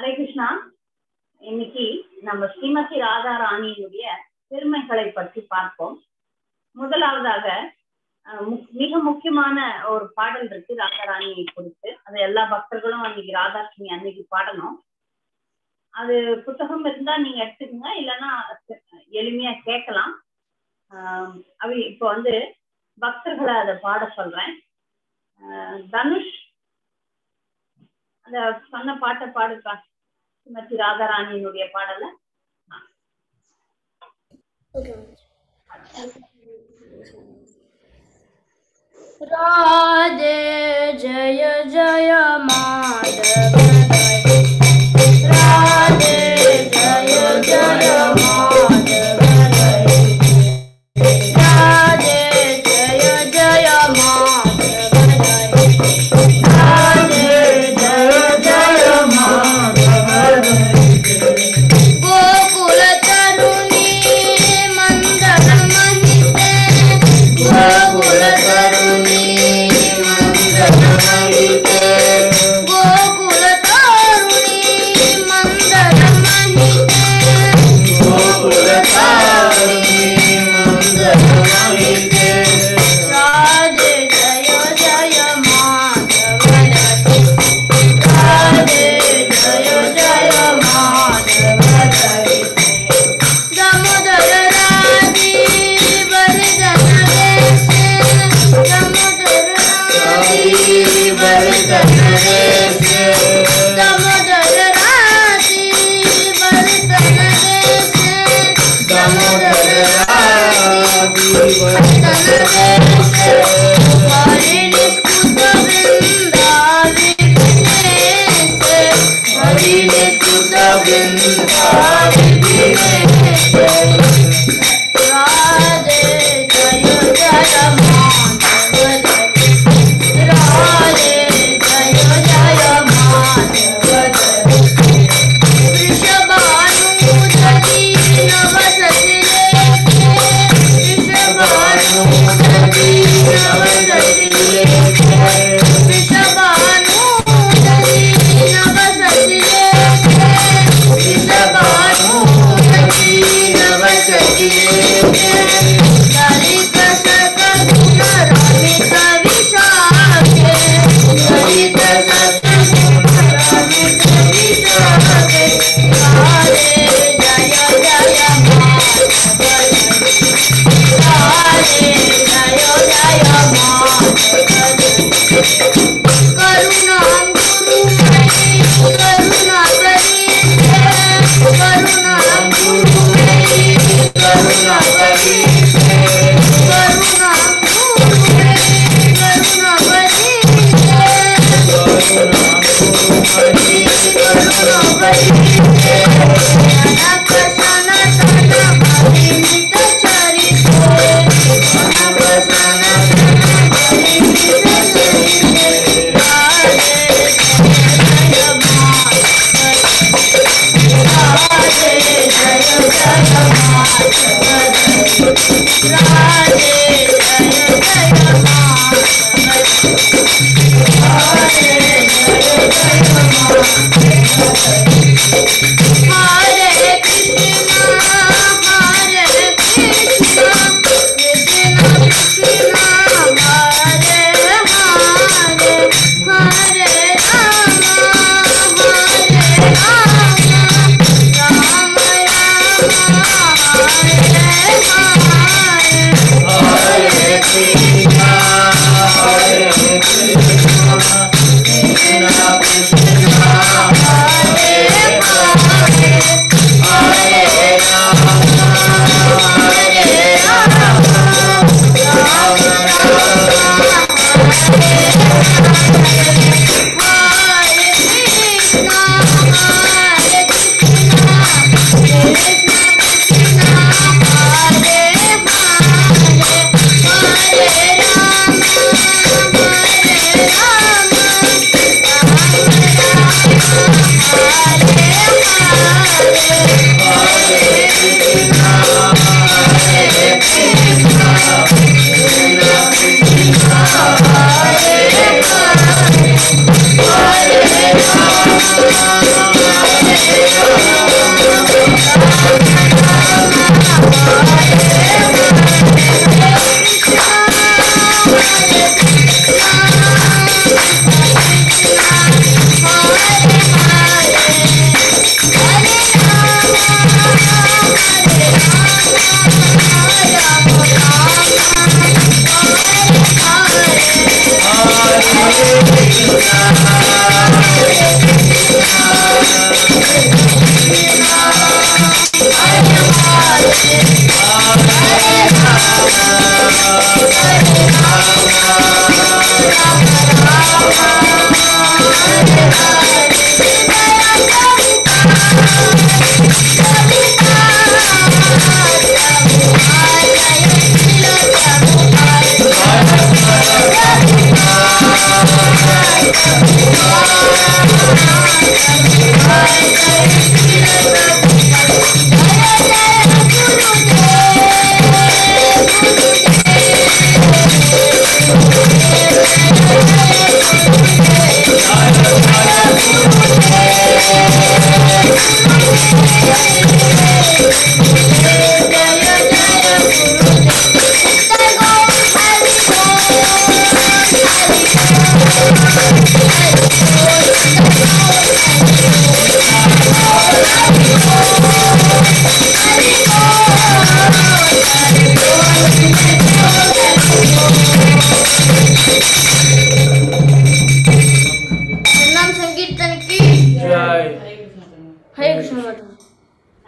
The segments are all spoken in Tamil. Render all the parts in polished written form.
ஹரே கிருஷ்ணா. இன்னைக்கு நம்ம ஸ்ரீமதி ராதா ராணியினுடைய பெருமைகளை பற்றி பார்ப்போம். முதலாவதாக மிக முக்கியமான ஒரு பாடல் இருக்கு ராதா ராணியை குறித்து. அது எல்லா பக்தர்களும் அன்னைக்கு ராதாஷ்டமி அன்னைக்கு பாடணும். அது புத்தகம் இருந்தா நீங்க எடுத்துக்கோங்க, இல்லைன்னா எளிமையா கேட்கலாம். இப்போ பக்தர்களை அதை பாட சொல்றேன். தனுஷ் அந்த சொன்ன பாட்டை பாடுப்பா, ஸ்ரீமதி ராதாராணியினுடைய பாடல. ராதே ஜய ஜய மாதவ, ராதே ஜய ஜய மாதவ, ராதே ஜய ஜய மாதவ, ராதே ஜய ஜய மாதவ, கோகுல தருணி மந்தர மஹிதே, கோகுல தருணி மந்தர மஹிதே, கோகுல தருணி மந்தர மஹிதே, கோகுல தருணி மந்தர மஹிதே, ராதே ஜய ஜய மாதவ, ராதே ஜய ஜய மாதவ, दामोदर राधी वरदन वेशे, दामोदर राधी वरदन वेशे, दामोदर राधी वरदन वेशे, दामोदर राधी वरदन वेशे, हरिणी स्तुत वृंदावी विनेशे, हरिणी स्तुत वृंदावी विनेशे, राधे जय जय माधव, राधे जय जय माधव, वृषभानुधरी नवसति लेखे, वृषभानुधरी नवसति लेखे, वृषभानुधरी नवसति लेखे, वृषभानुधरी नवसति लेखे, ललित शतगुण रमित विशाखे, ललित शतगुण रमित विशाखे, राधे जय जय माधव, राधे जय जय माधव, करुणां गुरुमयि करुणा करीते, करुणां गुरुमयि करुणा करीते, करुणां गुरुमयि करुणा करीते, करुणां गुरुमयि करुणा करीते, जनक सनातन परिणित चरिते, जनक सनातन परिणित चरिते, राधे जय माधव, राधे जय जय माधव, राधे जय जय माधव, राधे जय जय माधव।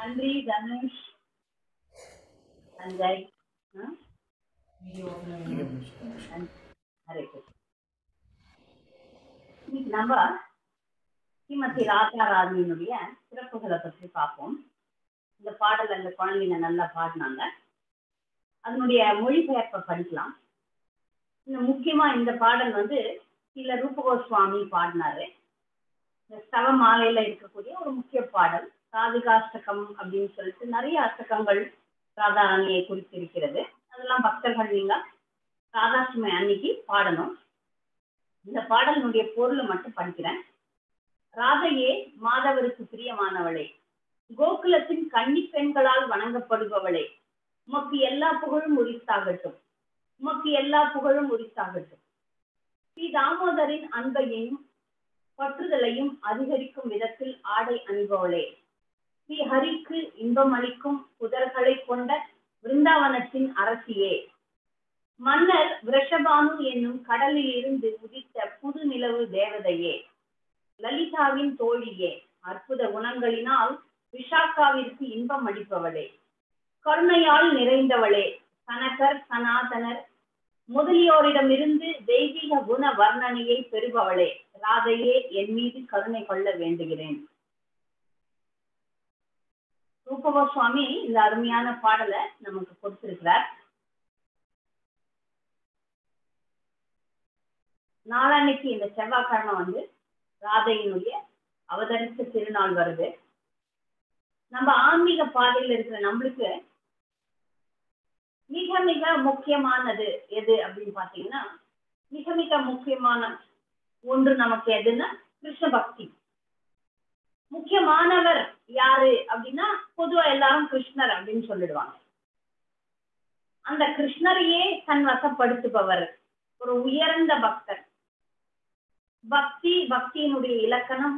நன்றி தனுஷ், சஞ்சய். இன்னைக்கு நம்ம ஸ்ரீமதி ராதாராணியினுடைய சிறப்புகளை பற்றி பார்ப்போம். இந்த பாடல் அந்த குழந்தைங்க நல்லா பாடினாங்க. அதனுடைய மொழிபெயர்ப்பை படிக்கலாம். இன்னும் முக்கியமா இந்த பாடல் வந்து சில ரூபகோஸ்வாமி பாடினாரு. இந்த ஸ்தவ மாலையில இருக்கக்கூடிய ஒரு முக்கிய பாடல். ராதிகாஷ்டகம் அப்படின்னு சொல்லிட்டு நிறைய அஷ்டகங்கள் ராதாராணியை குறித்திருக்கிறது. அதெல்லாம் பக்தர்கள் நீங்க ராதாஷ்டமி அன்னைக்கு பாடணும். இந்த பாடலினுடைய பொருளை மட்டும் படிக்கிறேன். ராதையே மாதவருக்கு பிரியமானவளே, கோகுலத்தின் கன்னி பெண்களால் வணங்கப்படுபவளே, உமக்கு எல்லா புகழும் உரித்தாகட்டும், உமக்கு எல்லா புகழும் உரித்தாகட்டும். ஸ்ரீ தாமோதரின் அன்பையும் பற்றுதலையும் அதிகரிக்கும் விதத்தில் ஆடை அணிபவளே, ஸ்ரீ ஹரிக்கு இன்பம் அளிக்கும் புதர்களை கொண்ட விருந்தாவனத்தின் அரசியே, மன்னர் விஷபானு என்னும் கடலில் இருந்து உதித்த புது நிலவு தேவதையே, லலிதாவின் தோழியே, அற்புத குணங்களினால் விஷாக்காவிற்கு இன்பம் அளிப்பவளே, கருணையால் நிறைந்தவளே, சனகர் சனாதனர் முதலியோரிடமிருந்து தெய்வீக குண வர்ணனையை பெறுபவளே, ராதையே என் மீது கருணை கொள்ள வேண்டுகிறேன். ரூபகோஸ்வாமி இந்த அருமையான பாடலை நமக்கு கொடுத்திருக்கிறார். நாளான்னைக்கு இந்த செவ்வாய்க்கிழமை வந்து ராதையினுடைய அவதரித்த திருநாள் வருது. நம்ம ஆன்மீக பாதையில் இருக்கிற நம்மளுக்கு மிக மிக முக்கியமானது எது அப்படின்னு பாத்தீங்கன்னா, மிக மிக முக்கியமான ஒன்று நமக்கு எதுன்னா கிருஷ்ண பக்தி. முக்கியமானவர் யாரு அப்படின்னா பொதுவா எல்லாரும் கிருஷ்ணர் அப்படின்னு சொல்லிடுவாங்க. அந்த கிருஷ்ணரையே தன் வசப்படுத்துபவர் ஒரு உயர்ந்த பக்தர். பக்தியினுடைய இலக்கணம்,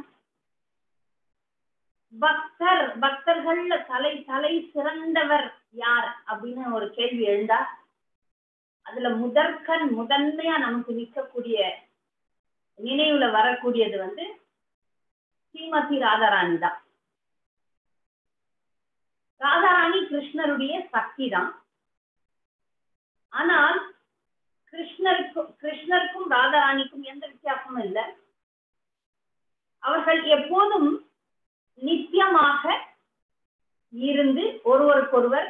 பக்தர்கள்ல தலை சிறந்தவர் யார் அப்படின்னு ஒரு கேள்வி எழுந்தா அதுல முதன்மையா நமக்கு நிற்கக்கூடிய நினைவுல வரக்கூடியது வந்து ஸ்ரீமதி ராதாராணி தான். ராதாராணி கிருஷ்ணருடைய சக்தி தான். ஆனால் கிருஷ்ணருக்கும் ராதாராணிக்கும் எந்த வித்தியாசமும் இல்லை. அவர்கள் எப்போதும் நித்தியமாக இருந்து ஒருவருக்கொருவர்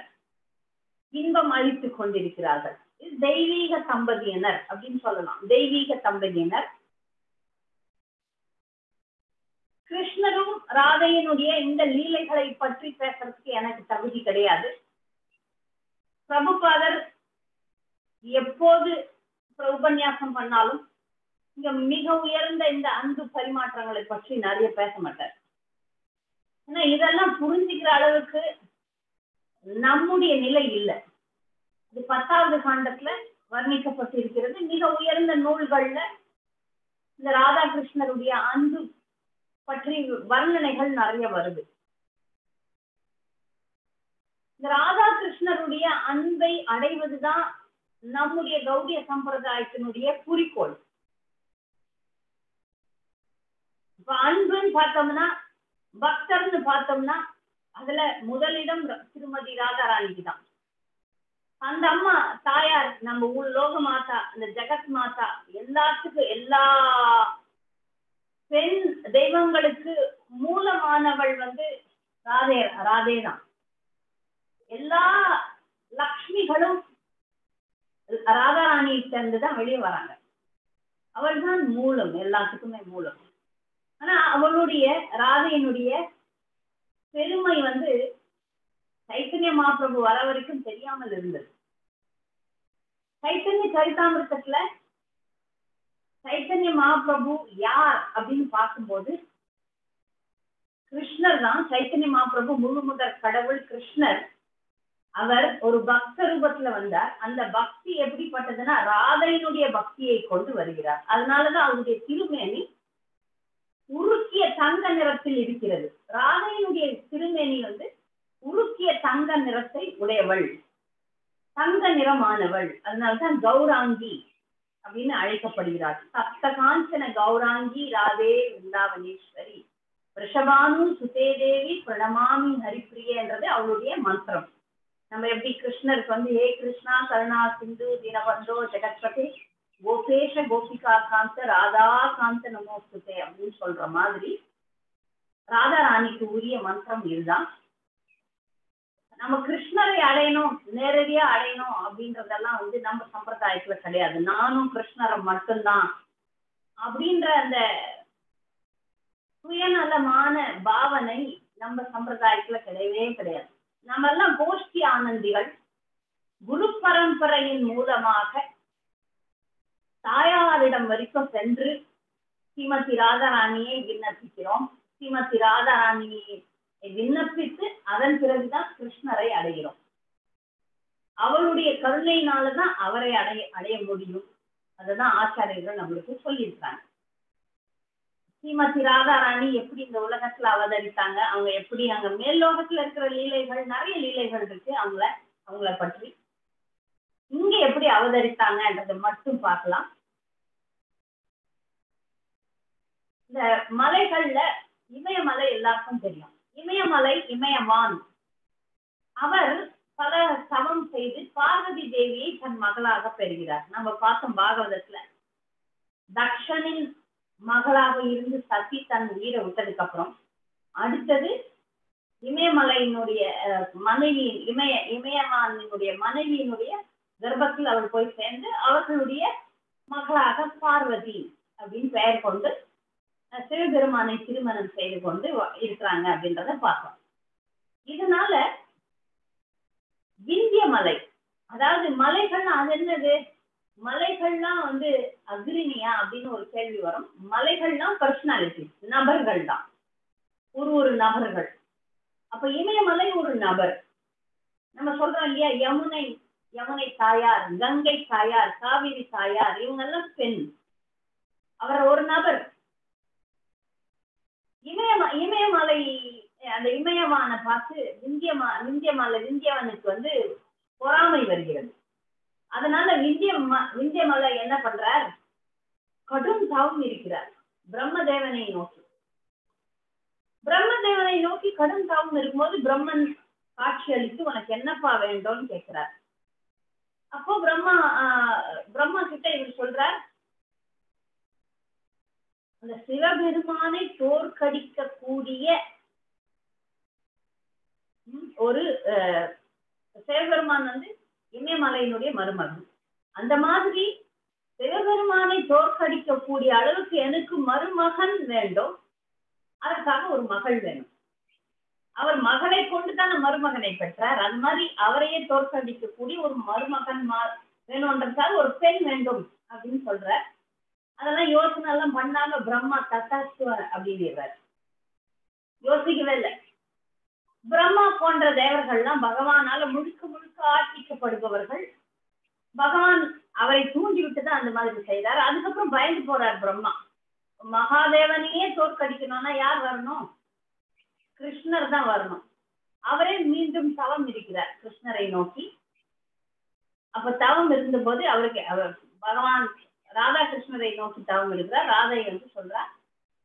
இன்பம் அளித்துக் கொண்டிருக்கிறார்கள். இது தெய்வீக தம்பதியினர் அப்படின்னு சொல்லலாம். தெய்வீக தம்பதியினர். கிருஷ்ணரும் ராதையினுடைய இந்த லீலைகளை பற்றி பேசுறதுக்கு எனக்கு தகுதி கிடையாது. பிரபுபாதர் எப்போது உபன்யாசம் பண்ணாலும் இங்க மிக உயர்ந்த இந்த அன்பு பரிமாற்றங்களை பற்றி நிறைய பேச மாட்டார். ஏன்னா இதெல்லாம் புரிஞ்சுக்கிற அளவுக்கு நம்முடைய நிலை இல்லை. இது 10வது காண்டத்துல வர்ணிக்கப்பட்டிருக்கிறது. மிக உயர்ந்த நூல்கள்ல இந்த ராதாகிருஷ்ணருடைய அன்பு பற்றி வர்ணனைகள் நிறைய வருது. இந்த ராதாகிருஷ்ணருடைய அன்பை அடைவதுதான் நம்முடைய கௌடிய சம்பிரதாயத்தினுடைய குறிக்கோள். இப்ப அன்புன்னு பார்த்தோம்னா, பக்தர்னு பார்த்தோம்னா அதுல முதலிடம் திருமதி ராதாராணிக்கு தான். அந்த அம்மா தாயார், நம்ம லோக மாதா, அந்த ஜெகத் மாதா, எல்லாத்துக்கும் எல்லா பெண் தெய்வங்களுக்கு மூலமானவள் வந்து ராதே தான். எல்லா லக்ஷ்மிகளும் ராதாராணியை சேர்ந்துதான் வெளியே வராங்க. அவள் தான் மூலம், எல்லாத்துக்குமே மூலம். ஆனா அவளுடைய ராதையினுடைய பெருமை வந்து சைத்தன்ய மகாபிரபு வர வரைக்கும் தெரியாமல் இருந்தது. சைத்தன்ய சரிதாமிரதத்துல சைத்தன்ய மகாபிரபு யார் அப்படின்னு பார்க்கும்போது கிருஷ்ணர் தான். சைத்தன்ய மகாபிரபு முழு முதற் கடவுள் கிருஷ்ணர். அவர் ஒரு பக்த ரூபத்துல வந்தார். அந்த பக்தி எப்படிப்பட்டதுன்னா ராதையினுடைய பக்தியை கொண்டு வருகிறார். அதனாலதான் அவருடைய திருமேனி உருக்கிய தங்க நிறத்தில் இருக்கிறது. ராதையினுடைய திருமேனி வந்து உருக்கிய தங்க நிறத்தை உடையவள், தங்க நிறமானவள். அதனால்தான் கௌராங்கி அப்படின்னு அழைக்கப்படுகிறார். சப்த காஞ்சன கௌராங்கி ராதே விருந்தாவனேஸ்வரி ரிஷபானு சுதே தேவி பிரணமாமி ஹரிப்பிரியன்றது அவளுடைய மந்திரம். நம்ம எப்படி கிருஷ்ணருக்கு வந்து ஹே கிருஷ்ணா கருணா சிந்து தீனபந்தோ ஜெகத்பதி கோபேஷ கோபிகா காந்த ராதா காந்த நமோஸ்துதே அப்படின்னு சொல்ற மாதிரி ராதா ராணிக்கு உரிய மந்திரம் இதுதான். நம்ம கிருஷ்ணரை அடையணும், நேரடியா அடையணும் அப்படின்றதெல்லாம் வந்து நம்ம சம்பிரதாயத்துல கிடையாது. நானும் கிருஷ்ணரை மட்டும்தான் அப்படின்ற அந்த சுயநலமான பாவனை நம்ம சம்பிரதாயத்துல கிடையவே கிடையாது. நம்ம எல்லாம் கோஷ்டி ஆனந்திகள். குரு பரம்பரையின் மூலமாக தாயாரிடம் வரைக்கும் சென்று ஸ்ரீமதி ராதாராணியை விண்ணப்பிக்கிறோம். ஸ்ரீமதி ராதாராணியை விண்ணப்பித்து அதன் பிறகுதான் கிருஷ்ணரை அடைகிறோம். அவளுடைய கருணையினாலதான் அவரை அடைய முடியும். அதுதான் ஆச்சாரியர்கள் நம்மளுக்கு சொல்லியிருக்காங்க. ஸ்ரீமதி ராதாராணி எப்படி இந்த உலகத்துல அவதரித்தாங்க, அவங்க எப்படி அங்க மேல் லோகத்துல இருக்கிற லீலைகள், நிறைய லீலைகள் இருக்கு அவங்கள பற்றி. இங்க எப்படி அவதரித்தாங்கன்றதை மட்டும் பார்க்கலாம். இந்த மலைகள்ல இமயமலை எல்லாருக்கும் தெரியும். இமயமலை இமயவான். அவர் பல தவம் செய்து பார்வதி தேவியை தன் மகளாக பெறுகிறார். நம்ம பார்த்தோம் பாகவதத்துல. தக்ஷனின் மகளாக இருந்து சதி தன் உயிரை விட்டதுக்கு அப்புறம் அடுத்தது இமயமலையினுடைய மனைவியின் இமயவானினுடைய மனைவியினுடைய கர்ப்பத்தில் அவர் போய் சேர்ந்து அவர்களுடைய மகளாக பார்வதி அப்படின்னு பெயர் கொண்டு சிவபெருமானை திருமணம் செய்து கொண்டு இருக்கிறாங்க அப்படின்றத பார்த்தோம். இதனால விந்திய மலை, அதாவது மலைகள்னா அது என்னது? மலைகள்லாம் வந்து அக்ரினியா அப்படின்னு ஒரு கேள்வி வரும். மலைகள்லாம் பர்சனாலிட்டி, நபர்கள் தான், ஒரு நபர்கள். அப்ப இமயமலை ஒரு நபர். நம்ம சொல்றோம் இல்லையா, யமுனை தாயார், கங்கை தாயார், காவிரி தாயார், இவங்க எல்லாம் பெண். அவர் ஒரு நபர். இமயமலை அந்த இமயமான பார்த்து விந்தியவனுக்கு வந்து பொறாமை வருகிறது. அதனால விந்தியமலை என்ன பண்றார்? கடும் தவம் இருக்கிறார் பிரம்மதேவனை நோக்கி கடும் தவம் இருக்கும்போது பிரம்மன் காட்சி அளித்து உனக்கு என்னப்பா வேண்டும்னு கேட்கிறார். அப்போ பிரம்மா கிட்ட இவர் சொல்றார், அந்த சிவபெருமானை தோற்கடிக்க கூடிய ஒரு சிவபெருமான் வந்து இமயமலையினுடைய மருமகன். அந்த மாதிரி சிவபெருமானை தோற்கடிக்கக்கூடிய அளவுக்கு எனக்கு மருமகன் வேண்டும், அதற்காக ஒரு மகள் வேணும். அவர் மகளை கொண்டுதான் மருமகனை பெற்றார். அது மாதிரி அவரையே தோற்கடிக்கக்கூடிய ஒரு மருமகன் வேணும்ன்றதுக்காக ஒரு பெண் வேண்டும் அப்படின்னு சொல்ற. அதெல்லாம் யோசனை எல்லாம் பண்ணாங்க. பிரம்மா தத்தாஸ்துவ அப்படிங்கிறார். யோசிக்கவே இல்லை. பிரம்மா போன்ற தேவர்கள்லாம் பகவானால முழுக்க ஆட்சிக்கப்படுபவர்கள். பகவான் அவரை தூண்டி விட்டுதான் அந்த மாதிரி செய்தார். அதுக்கப்புறம் பயந்து போறார் பிரம்மா. மகாதேவனையே தோற்கடிக்கணும்னா யார் வரணும்? கிருஷ்ணர் தான் வரணும். அவரே மீண்டும் தவம் இருக்கிறார் கிருஷ்ணரை நோக்கி. அப்ப தவம் இருந்த போது அவர் பகவான் ராதா கிருஷ்ணரை நோக்கி தவம் இருக்கிறார். ராதை வந்து சொல்றார்,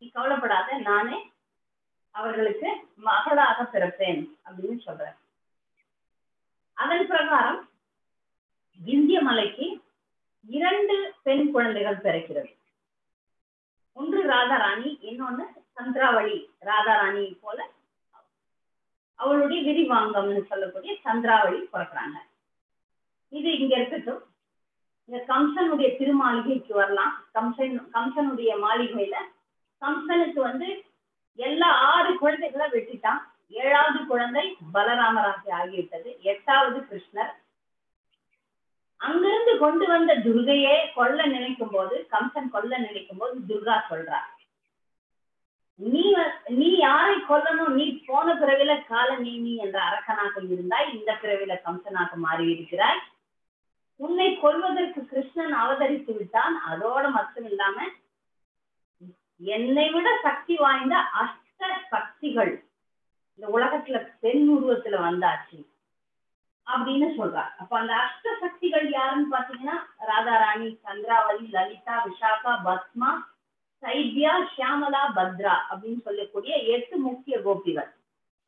நீ கவலைப்படாத, நானே அவர்களுக்கு மகளாக பிறப்பேன் அப்படின்னு சொல்றார். அதன் பிரகாரம் விந்திய மலைக்கு 2 பெண் குழந்தைகள் பிறக்கிறது. ஒன்று ராதாராணி, இன்னொன்னு சந்திராவளி. ராதாராணி போல அவளுடைய விரிவாங்கம்னு சொல்லக்கூடிய சந்திராவளி பிறக்கிறாங்க. இது இங்க இருக்கட்டும். இந்த கம்சனுடைய திருமாளிகைக்கு வரலாம். கம்சனுடைய மாளிகையில கம்சனுக்கு வந்து எல்லா 6 குழந்தைகளை வெட்டிட்டான். 7வது குழந்தை பலராமராக ஆகிவிட்டது. 8வது கிருஷ்ணர். அங்கிருந்து கொண்டு வந்த துர்கையே கம்சன் கொல்ல நினைக்கும் போது துர்கா சொல்றார், நீ யாரை கொல்லணும்? நீ போன பிறவில காலநேமி என்ற அரக்கனாக இருந்தாய், இந்த பிறவில கம்சனாக மாறி இருக்கிறாய். உன்னை கொல்வதற்கு கிருஷ்ணன் அவதரித்து விட்டான். அதோட மட்டும் இல்லாம என்னை விட சக்தி வாய்ந்த அஷ்ட சக்திகள் இந்த உலகத்துல பெண் உருவத்துல வந்தாச்சு அப்படின்னு சொல்றார். அப்ப அந்த அஷ்ட சக்திகள் யாருன்னு பாத்தீங்கன்னா ராதாராணி, சந்திராவளி, லலிதா, விஷாகா, பத்மா, சைத்யா, ஷியாமலா, பத்ரா அப்படின்னு சொல்லக்கூடிய 8 முக்கிய கோபிகள்,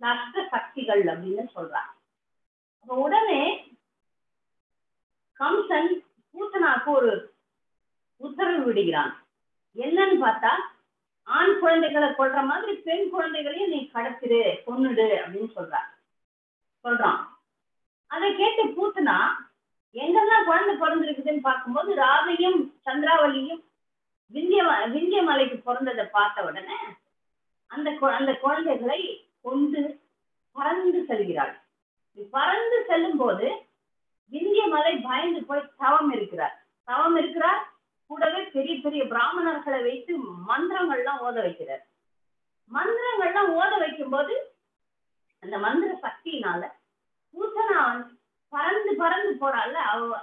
நஷ்ட சக்திகள் அப்படின்னு சொல்றாங்க. அப்ப உடனே கம்சன் பூத்தனாக்கு ஒரு உத்தரவு விடுகிறான். என்னன்னு பார்த்தா, ஆண் குழந்தைகளை கொல்ற மாதிரி பெண் குழந்தைகளையும் நீ கடத்திடு, கொன்னுடு அப்படின்னு சொல்றான். அதை கேட்டு பூத்தனா எங்கெல்லாம் குழந்தை பிறந்திருக்குதுன்னு பார்க்கும்போது ராதையும் சந்திராவளியும் விந்திய மலைக்கு பிறந்ததை பார்த்த உடனே அந்த குழந்தைகளை கொண்டு பறந்து செல்கிறாள். பறந்து செல்லும் போது விந்திய மலை பயந்து போய் தவம் இருக்கிறார். கூடவே பெரிய பெரிய பிராமணர்களை வைத்து மந்திரங்கள்லாம் ஓத வைக்கிறார். மந்திரங்கள்லாம் ஓத வைக்கும் போது அந்த மந்திர சக்தியினால பூசனா பறந்து பறந்து போறாள்.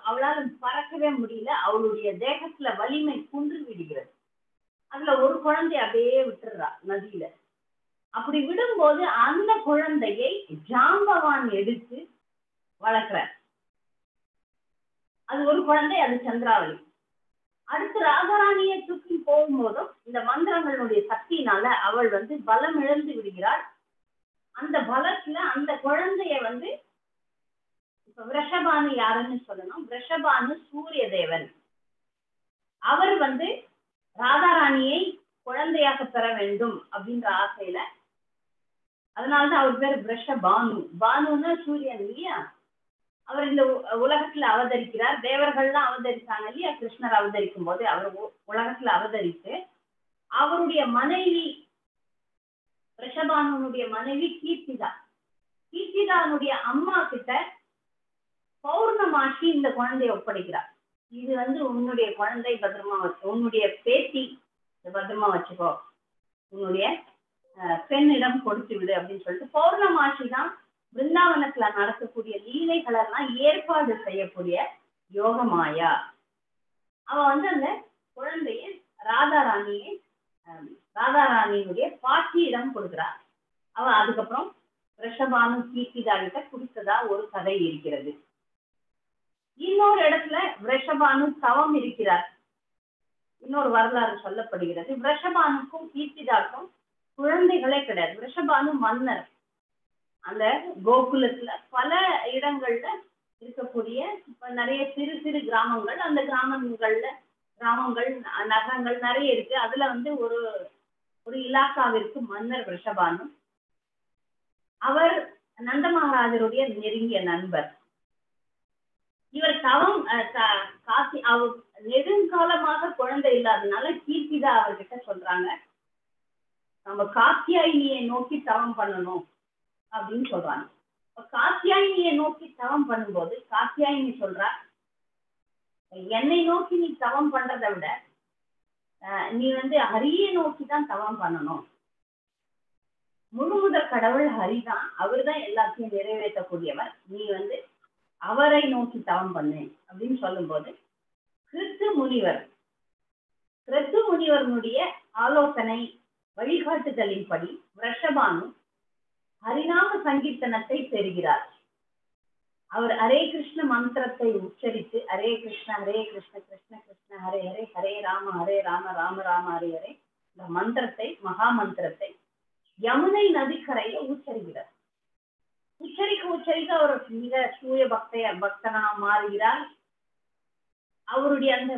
அவளால பறக்கவே முடியல. அவளுடைய தேகத்துல வலிமை குன்று விடுகிறது. அதுல ஒரு குழந்தை அப்படியே விட்டுறா நதியில. அப்படி விடும்போது அந்த குழந்தையை ஜாம்பவான் எடுத்து வளர்க்கிறார். அது ஒரு குழந்தை, அது சந்திராவளி. அடுத்து ராதாராணியை தூக்கி போகும்போதும் இந்த மந்திரங்களுடைய சக்தியினால அவள் பலம் இழந்து விடுகிறாள். அந்த பலத்துல அந்த குழந்தைய இப்ப விரஷபானு யாருன்னு சொல்லணும். விரஷபானு சூரிய தேவன். அவர் ராதாராணியை குழந்தையாக பெற வேண்டும் அப்படின்ற ஆசையில, அதனாலதான் அவர் பேர் விரஷபானு. பானுன்னா சூரியன் இல்லையா. அவர் இந்த உலகத்துல அவதரிக்கிறார். தேவர்கள்லாம் அவதரிச்சாங்க இல்லையா. கிருஷ்ணர் அவதரிக்கும் போது அவர் உலகத்துல அவதரித்து அவருடைய மனைவி ரிஷபானுடைய மனைவி கீர்த்திதானுடைய அம்மா கிட்ட பௌர்ணமாசி இந்த குழந்தைய ஒப்படைக்கிறார். இது உன்னுடைய குழந்தை பத்திரமா வச்சு, உன்னுடைய பேத்தி பத்திரமா வச்சுக்கோ, உன்னுடைய பெண்ணிடம் கொடுத்து விடு அப்படின்னு சொல்லிட்டு பௌர்ணமாசி தான் பிருந்தாவனத்துல நடக்கக்கூடிய லீலைகள் எல்லாம் ஏற்பாடு செய்யக்கூடிய யோகமாயா. அவ அந்த குழந்தைய ராதாராணியுடைய பாட்டியிடம் கொடுக்கிறார். அவ அதுக்கப்புறம் ரிஷபானு கீர்த்திதா கிட்ட குடித்ததா ஒரு கதை இருக்கிறது. இன்னொரு இடத்துல ரிஷபானு தவம் இருக்கிறார். இன்னொரு வரலாறு சொல்லப்படுகிறது. ரிஷபானுக்கும் கீர்த்திதாக்கும் குழந்தைகளே கிடையாது. ரிஷபானு மன்னர். அந்த கோகுலத்துல பல இடங்கள்ல இருக்கக்கூடிய நிறைய சிறு சிறு கிராமங்கள், அந்த கிராமங்கள் நகரங்கள் நிறைய இருக்கு. அதுல ஒரு இலாக்காவிற்கு மன்னர் ரிஷபானு. அவர் நந்த மகாராஜருடைய நெருங்கிய நண்பர். இவர் தவம் அவர் நெடுங்காலமாக குழந்தை இல்லாதனால கீர்த்திதா அவர்கிட்ட சொல்றாங்க, நம்ம காத்தியாயினியை நோக்கி தவம் பண்ணணும் அப்படின்னு சொல்றாங்க. காத்தியாயினியை நோக்கி தவம் பண்ணும்போது காத்தியாயினி சொல்றா, என்னை நோக்கி நீ தவம் பண்றதை விட நீ ஹரியை நோக்கி தான் தவம் பண்ணணும். முழுமுதற் கடவுள் ஹரிதான், அவர் தான் எல்லாத்தையும் நிறைவேற்றக்கூடியவர். நீ அவரை நோக்கி தவம் பண்ணு அப்படின்னு சொல்லும் போது கிருத்து முனிவருடைய ஆலோசனை வழிகாட்டுதலின்படி ரிஷபானு ஹரிநாம சங்கீர்த்தனத்தை பெறுகிறார். அவர் ஹரே கிருஷ்ண மந்திரத்தை உச்சரித்து ஹரே கிருஷ்ண கிருஷ்ண கிருஷ்ண ஹரே ஹரே ஹரே ராம ராம ராம ஹரே ஹரே இந்த மந்திரத்தை, மகா மந்திரத்தை யமுனை நதிக்கரையில உச்சரிக்கிறார். உச்சரிக்க அவர் மிக சூரிய பக்தனா மாறுகிறார். அவருடைய அந்த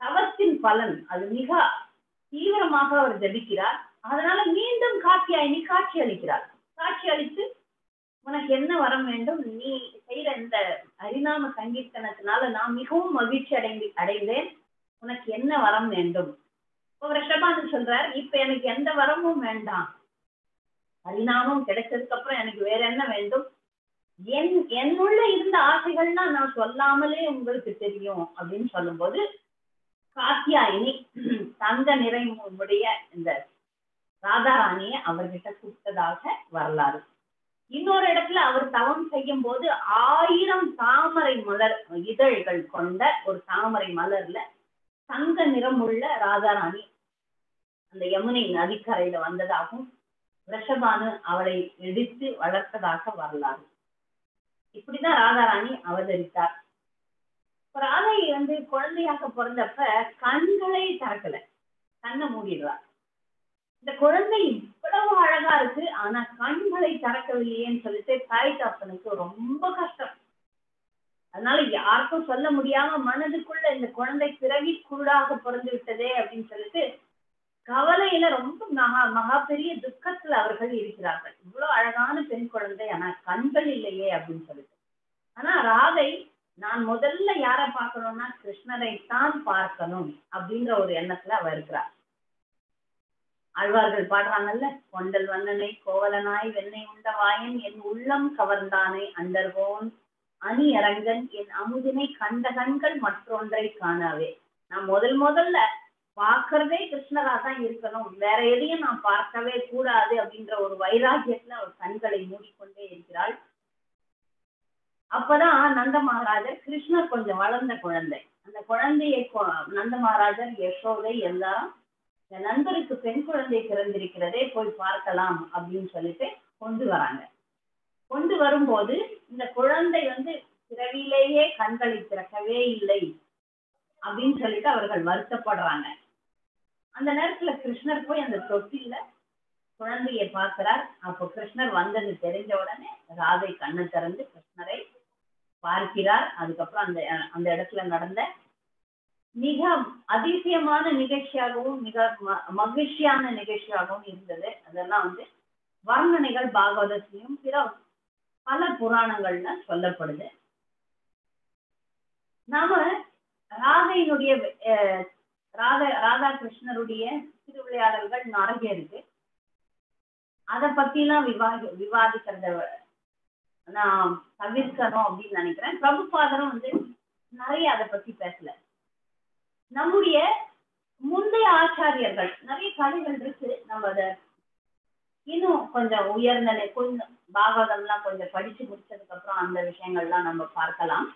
தவத்தின் பலன் அது மிக தீவிரமாக அவர் ஜபிக்கிறார். அதனால மீண்டும் காத்தியாயினி காட்சி அளித்து உனக்கு என்ன வரம் வேண்டும், நீ செய்யற இந்த ஹரிநாம சங்கீர்த்தனத்தினால நான் மிகவும் மகிழ்ச்சி அடைந்தேன், உனக்கு என்ன வரம் வேண்டும். ரிஷபானு சொல்றார், இப்ப எனக்கு எந்த வரமும் வேண்டாம், ஹரிநாமம் கிடைச்சதுக்கு அப்புறம் எனக்கு வேற என்ன வேண்டும், என்னுள்ள இருந்த ஆசைகள்லாம் நான் சொல்லாமலே உங்களுக்கு தெரியும் அப்படின்னு சொல்லும்போது காத்தியாயினி தங்க நிறைமுடைய இந்த ராதாராணியை அவர்கிட்ட கூப்பிட்டதாக வரலாறு. இன்னொரு இடத்துல அவர் தவம் செய்யும் போது 1000 தாமரை மலர் இதழ்கள் கொண்ட ஒரு தாமரை மலர்ல தங்க நிறமுள்ள ராதாராணி அந்த யமுனை நதிக்கரையில வந்ததாகவும் ரிஷபானு அவளை எடுத்து வளர்த்ததாக வரலாறு. இப்படிதான் ராதாராணி அவதரித்தார். ராதை குழந்தையாக பிறந்தப்ப கண்களை திறக்கல. கண்ணை மூடிடுறா. இந்த குழந்தை இவ்வளவு அழகா இருக்கு, ஆனா கண்களை திறக்கவில்லையேன்னு சொல்லிட்டு தாய் தகப்பனுக்கு ரொம்ப கஷ்டம். அதனால யாருக்கும் சொல்ல முடியாம மனதுக்குள்ள இந்த குழந்தை பிறவி குருடாக பிறந்து விட்டதே அப்படின்னு சொல்லிட்டு கவலையில ரொம்ப மகா பெரிய துக்கத்துல அவர்கள் இருக்கிறார்கள். இவ்வளவு அழகான பெண் குழந்தை, ஆனா கண்கள் இல்லையே அப்படின்னு சொல்லிட்டு. ஆனா ராதை நான் முதல்ல யாரை பார்க்கணும்னா கிருஷ்ணரை தான் பார்க்கணும் அப்படின்ற ஒரு எண்ணத்துல அவ இருக்கிறார். ஆழ்வார்கள் பாடுறாங்கல்ல, கொண்டல் வண்ணனை கோவலனாய் வெண்ணை உண்ட வாயன் என் உள்ளம் கவர்ந்தானே அண்டர்கோன் அணி அரங்கன் என் அமுதினை கண்ட கண்கள் மற்றொன்றை காணாவே. நான் முதல்ல பார்க்கறதே கிருஷ்ணரா தான் இருக்கணும், வேற எதையும் நான் பார்க்கவே கூடாது அப்படின்ற ஒரு வைராகியத்துல அவர் கண்களை மூடிக்கொண்டே இருக்கிறாள். அப்பதான் நந்த மகாராஜர், கிருஷ்ணர் கொஞ்சம் வளர்ந்த குழந்தை, அந்த குழந்தையை நந்த மகாராஜர் யசோதை எல்லாரும் இந்த நண்பருக்கு பெண் குழந்தை பிறந்திருக்கிறதே போய் பார்க்கலாம் அப்படின்னு சொல்லிட்டு கொண்டு வராங்க. கொண்டு வரும்போது இந்த குழந்தை பிறவிலேயே கண்களை திறக்கவே இல்லை அப்படின்னு சொல்லிட்டு அவர்கள் வருத்தப்படுறாங்க. அந்த நேரத்துல கிருஷ்ணர் போய் அந்த தொட்டில குழந்தையை பார்க்கிறார். அப்போ கிருஷ்ணர் வந்தது தெரிஞ்ச உடனே ராதை கண்ணை திறந்து கிருஷ்ணரை பார்க்கிறார். அதுக்கப்புறம் அந்த இடத்துல நடந்த மிக அதிசயமான நிகழ்ச்சியாகவும் மிக மகிழ்ச்சியான நிகழ்ச்சியாகவும் இருந்தது. அதெல்லாம் வர்ணனைகள் பாகவதத்திலையும் பிற பல புராணங்கள்ல சொல்லப்படுது. நாம ராதையினுடைய ராதா கிருஷ்ணருடைய திருவிளையாடல்கள் நிறைய இருக்கு. அதை பத்தி எல்லாம் விவாதிக்கிறத நான் தவிர்க்கணும் அப்படின்னு நினைக்கிறேன். பிரபுபாதரும் நிறைய அதை பத்தி பேசல. நம்முடைய முந்தைய ஆச்சாரியர்கள் நிறைய கதைகள் இருக்கு. நம்ம அதை இன்னும் கொஞ்சம் உயர்ந்த கொஞ்சம் பாகவதம் எல்லாம் கொஞ்சம் படிச்சு முடிச்சதுக்கு அப்புறம் அந்த விஷயங்கள்லாம் நம்ம பார்க்கலாம்.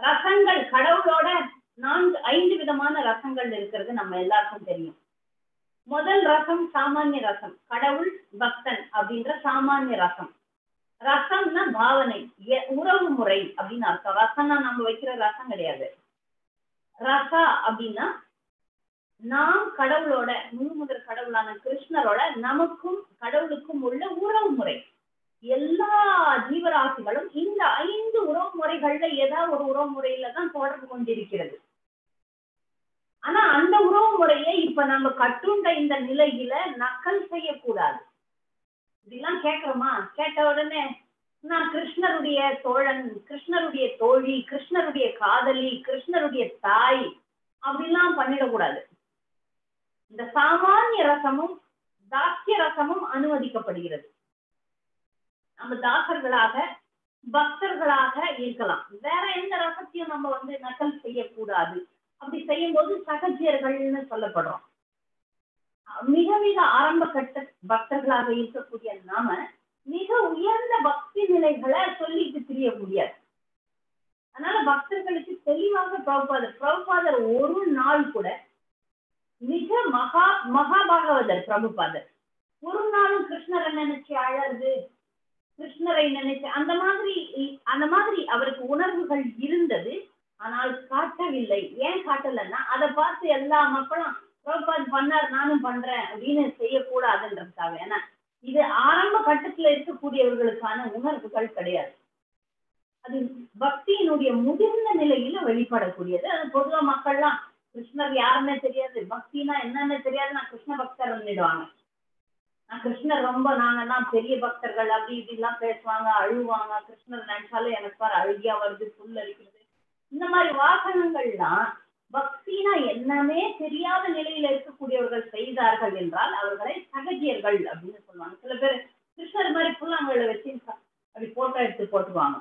ரசங்கள், கடவுளோட 5 விதமான ரசங்கள் இருக்கிறது நம்ம எல்லாருக்கும் தெரியும். முதல் ரசம் சாமானிய ரசம், கடவுள் பக்தன் அப்படின்ற சாமானிய ரசம். ரசம்னா பாவனை, உறவு முறை அப்படின்னு அர்த்தம். ரசம்னா நம்ம வைக்கிற ரசம் கிடையாது. ரசா அப்படின்னா நாம் கடவுளோட, முழுமுதற் கடவுளான கிருஷ்ணரோட நமக்கும் கடவுளுக்கும் உள்ள உறவு முறை. எல்லா ஜீவராசிகளும் இந்த 5 உறவு முறைகள்ல ஏதாவது ஒரு உறவு முறையில தான் தொடர்பு கொண்டிருக்கிறது. ஆனா அந்த உறவு முறையை இப்ப நம்ம கட்டுண்ட இந்த நிலையில நக்கல் செய்யக்கூடாது. இப்படிலாம் கேட்கிறோமா? கேட்ட உடனே நான் கிருஷ்ணருடைய தோழன், கிருஷ்ணருடைய தோழி, கிருஷ்ணருடைய காதலி, கிருஷ்ணருடைய தாய் அப்படிலாம் பண்ணிடக்கூடாது. இந்த சாமானிய ரசமும் தாக்கிய ரசமும் அனுமதிக்கப்படுகிறது. நம்ம தாசர்களாக பக்தர்களாக இருக்கலாம். வேற எந்த ரசத்தையும் நம்ம நக்கல் செய்யக்கூடாது. அப்படி செய்யும் போது சகஜியர்கள்னு சொல்லப்படுறோம். மிக மிக ஆரம்ப கட்ட பக்தர்களாக இருக்கக்கூடிய நாம மிக உயர்ந்த பக்தி நிலைகளை சொல்லிட்டு தெரிய முடியாது. அதனால பக்தர்களுக்கு தெளிவாக பிரபுபாதர் ஒரு நாள் கூட, மிக மகாபாகவதர் பிரபுபாதர் ஒரு நாளும் கிருஷ்ணரை நினைச்சு அழகு, கிருஷ்ணரை நினைச்சு அந்த மாதிரி அவருக்கு உணர்வுகள் இருந்தது. ஆனால் காட்டவில்லை. ஏன் காட்டலைன்னா அதை பார்த்து எல்லா மக்களும் பிரபுபாத் பண்ணார் நானும் பண்றேன் அப்படின்னு செய்யக்கூடாதுன்றதுக்காக. ஏன்னா இது ஆரம்ப கட்டத்துல இருக்கக்கூடியவர்களுக்கான உணர்வுகள் கிடையாது. அது பக்தியினுடைய முதிர்ந்த நிலையில வெளிப்படக்கூடியது. அது பொதுவா மக்கள்லாம் கிருஷ்ணர் யாருன்னே தெரியாது, பக்தினா என்னன்னு தெரியாது, நான் கிருஷ்ண பக்தர் வந்துடுவாங்க. நான் கிருஷ்ணர் ரொம்ப நாங்கெல்லாம் பெரிய பக்தர்கள் அப்படி இப்படிலாம் பேசுவாங்க, அழுவாங்க. கிருஷ்ணர் நினைச்சாலும் எனக்கு பாரு அழுகியா வருது, புல் அடிக்கிறது. இந்த மாதிரி வாசகங்கள்லாம் பக்தினா என்னமே தெரியாத நிலையில இருக்கக்கூடியவர்கள் செய்தார்கள் என்றால் அவர்களை சகஜியர்கள் அப்படின்னு சொல்லுவாங்க. சில பேர் கிருஷ்ணர் மாதிரி புல்லாங்கல்ல வச்சு அப்படி போட்டோ எடுத்து போட்டுவாங்க.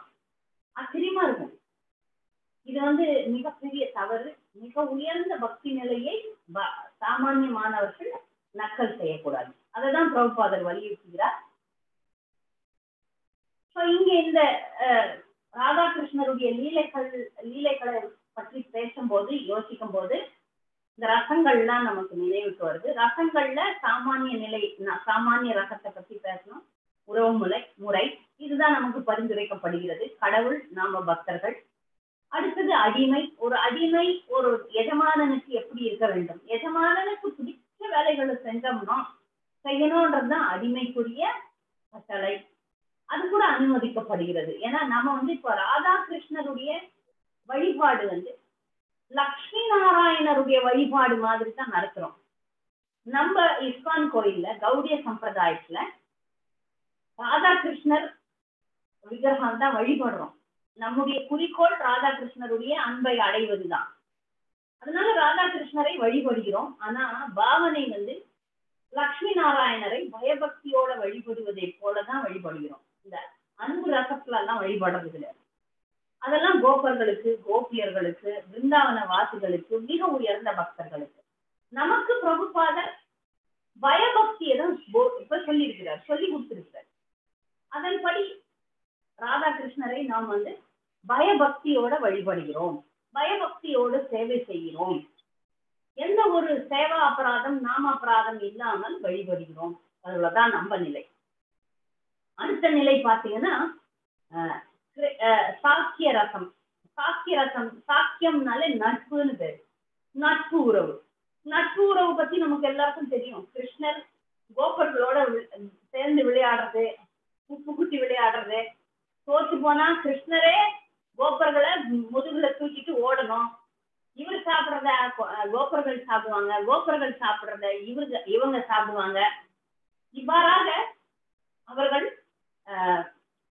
ஆச்சரியமா இருக்கும். இது மிகப்பெரிய தவறு. மிக உயர்ந்த பக்தி நிலையை சாமானியமானவர்கள் நக்கல் செய்யக்கூடாது. அதைதான் பிரபுபாதர் வலியுறுத்துகிறார். இங்க இந்த ராதாகிருஷ்ணருடைய லீலைகளை பற்றி பேசும்போது யோசிக்கும் போது இந்த ரசங்கள்லாம் நமக்கு நினைவுக்கு வருது. ரசங்கள்ல சாமானிய ரசத்தை பற்றி பேசணும். உறவு முறை இதுதான் நமக்கு பரிந்துரைக்கப்படுகிறது. கடவுள், நாம பக்தர்கள். அடுத்தது அடிமை. ஒரு அடிமை ஒரு எஜமானனுக்கு எப்படி இருக்க வேண்டும், எஜமானனுக்கு பிடிச்ச வேலைகளை செஞ்சோம்னா செய்யணும்ன்றதுதான் அடிமைக்குரிய கட்டளை. அது கூட அனுமதிக்கப்படுகிறது. ஏன்னா நம்ம இப்ப ராதாகிருஷ்ணருடைய வழிபாடு லக்ஷ்மி நாராயணருடைய வழிபாடு மாதிரி தான் நடக்கிறோம். நம்ம இஸ்கான் கோயில்ல கௌடிய சம்பிரதாயத்துல ராதாகிருஷ்ணர் விக்கிரகம் தான் வழிபடுறோம். நம்முடைய குறிக்கோள் ராதாகிருஷ்ணருடைய அன்பை அடைவதுதான். அதனால ராதாகிருஷ்ணரை வழிபடுகிறோம். ஆனா பாவனை லக்ஷ்மி நாராயணரை பயபக்தியோட வழிபடுவதை போலதான் வழிபடுகிறோம். இந்த அன்பு ரசத்துல எல்லாம் வழிபடுறது கிடையாது. அதெல்லாம் கோபர்களுக்கு, கோபியர்களுக்கு, பிருந்தாவன வாசிகளுக்கு, மிக உயர்ந்த பக்தர்களுக்கு. நமக்கு பிரபுபாதர் பயபக்தியை தான் இப்ப சொல்லியிருக்கிறார், சொல்லி கொடுத்திருக்கிறார். அதன்படி ராதாகிருஷ்ணரை நாம் பயபக்தியோட வழிபடுகிறோம், பயபக்தியோடு சேவை செய்கிறோம். எந்த ஒரு சேவா அபராதம் நாம அபராதம் இல்லாமல் வழிபடுகிறோம். அதுலதான் நம்ம நிலை. அடுத்த நிலை பார்த்தீங்கன்னா சாக்கிய ரசம். சாக்கிய ரசம், சாக்கியம்னாலே நட்புன்னு பேரு. நட்பு உறவு. நட்பு உறவு பத்தி நமக்கு எல்லாருக்கும் தெரியும். கிருஷ்ணர் கோபர்களோட சேர்ந்து விளையாடுறது, உப்பு குட்டி விளையாடுறது. தோற்று போனா கிருஷ்ணரே கோபர்களை முதுகுல தூக்கிட்டு ஓடணும். இவர் சாப்பிடுறத கோபர்கள் சாப்பிடுவாங்க, கோபர்கள் சாப்பிடுறத இவங்க சாப்பிடுவாங்க. இவ்வாறாக அவர்கள்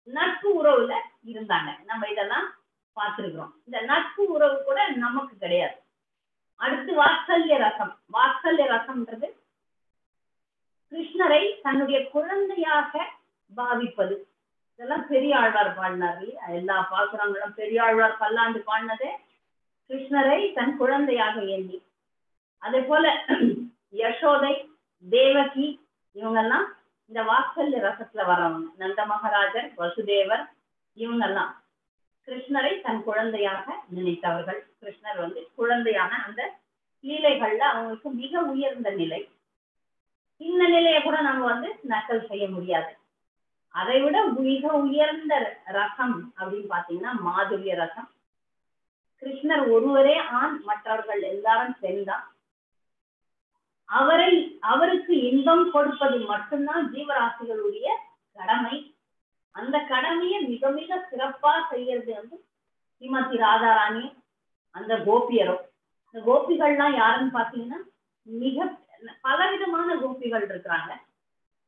நட்பு உறவுல இருந்தாங்க. நம்ம இதெல்லாம் பார்த்திருக்கிறோம். இந்த நட்பு உறவு கூட நமக்கு கிடையாது. அடுத்து வாத்சல்ய ரசம். வாத்சல்ய ரசம்ன்றது கிருஷ்ணரை தன்னுடைய குழந்தையாக பாவிப்பது. இதெல்லாம் பெரியாழ்வார் பாடினார். எல்லா பாசுரங்களும் பெரியாழ்வார் பல்லாண்டு பாடினதே கிருஷ்ணரை தன் குழந்தையாக எண்ணி. அதே போல யசோதை, தேவகி இவங்கெல்லாம் இந்த வாத்சல்ய ரசத்துல வர்றவங்க. நந்த மகாராஜர், வசுதேவர் இவங்கெல்லாம் கிருஷ்ணரை தன் குழந்தையாக நினைத்தவர்கள். கிருஷ்ணர் குழந்தையான அந்த லீலைகள்ல அவங்களுக்கு மிக உயர்ந்த நிலை. இந்த நிலையை கூட நம்ம நக்கல் செய்ய முடியாது. அதை விட மிக உயர்ந்த ரசம் அப்படின்னு பாத்தீங்கன்னா மாதுரிய ரசம். கிருஷ்ணர் ஒருவரே ஆண், மற்றவர்கள் எல்லாரும் பெண்தான். அவருக்கு இன்பம் கொடுப்பது மட்டும்தான் ஜீவராசிகளுடைய கடமை. அந்த கடமையை மிக மிக சிறப்பா செய்யறது ஸ்ரீமதி ராதாராணி, அந்த கோபியரும். இந்த கோபிகள்லாம் யாருன்னு பாத்தீங்கன்னா மிக பலவிதமான கோபிகள் இருக்கிறாங்க.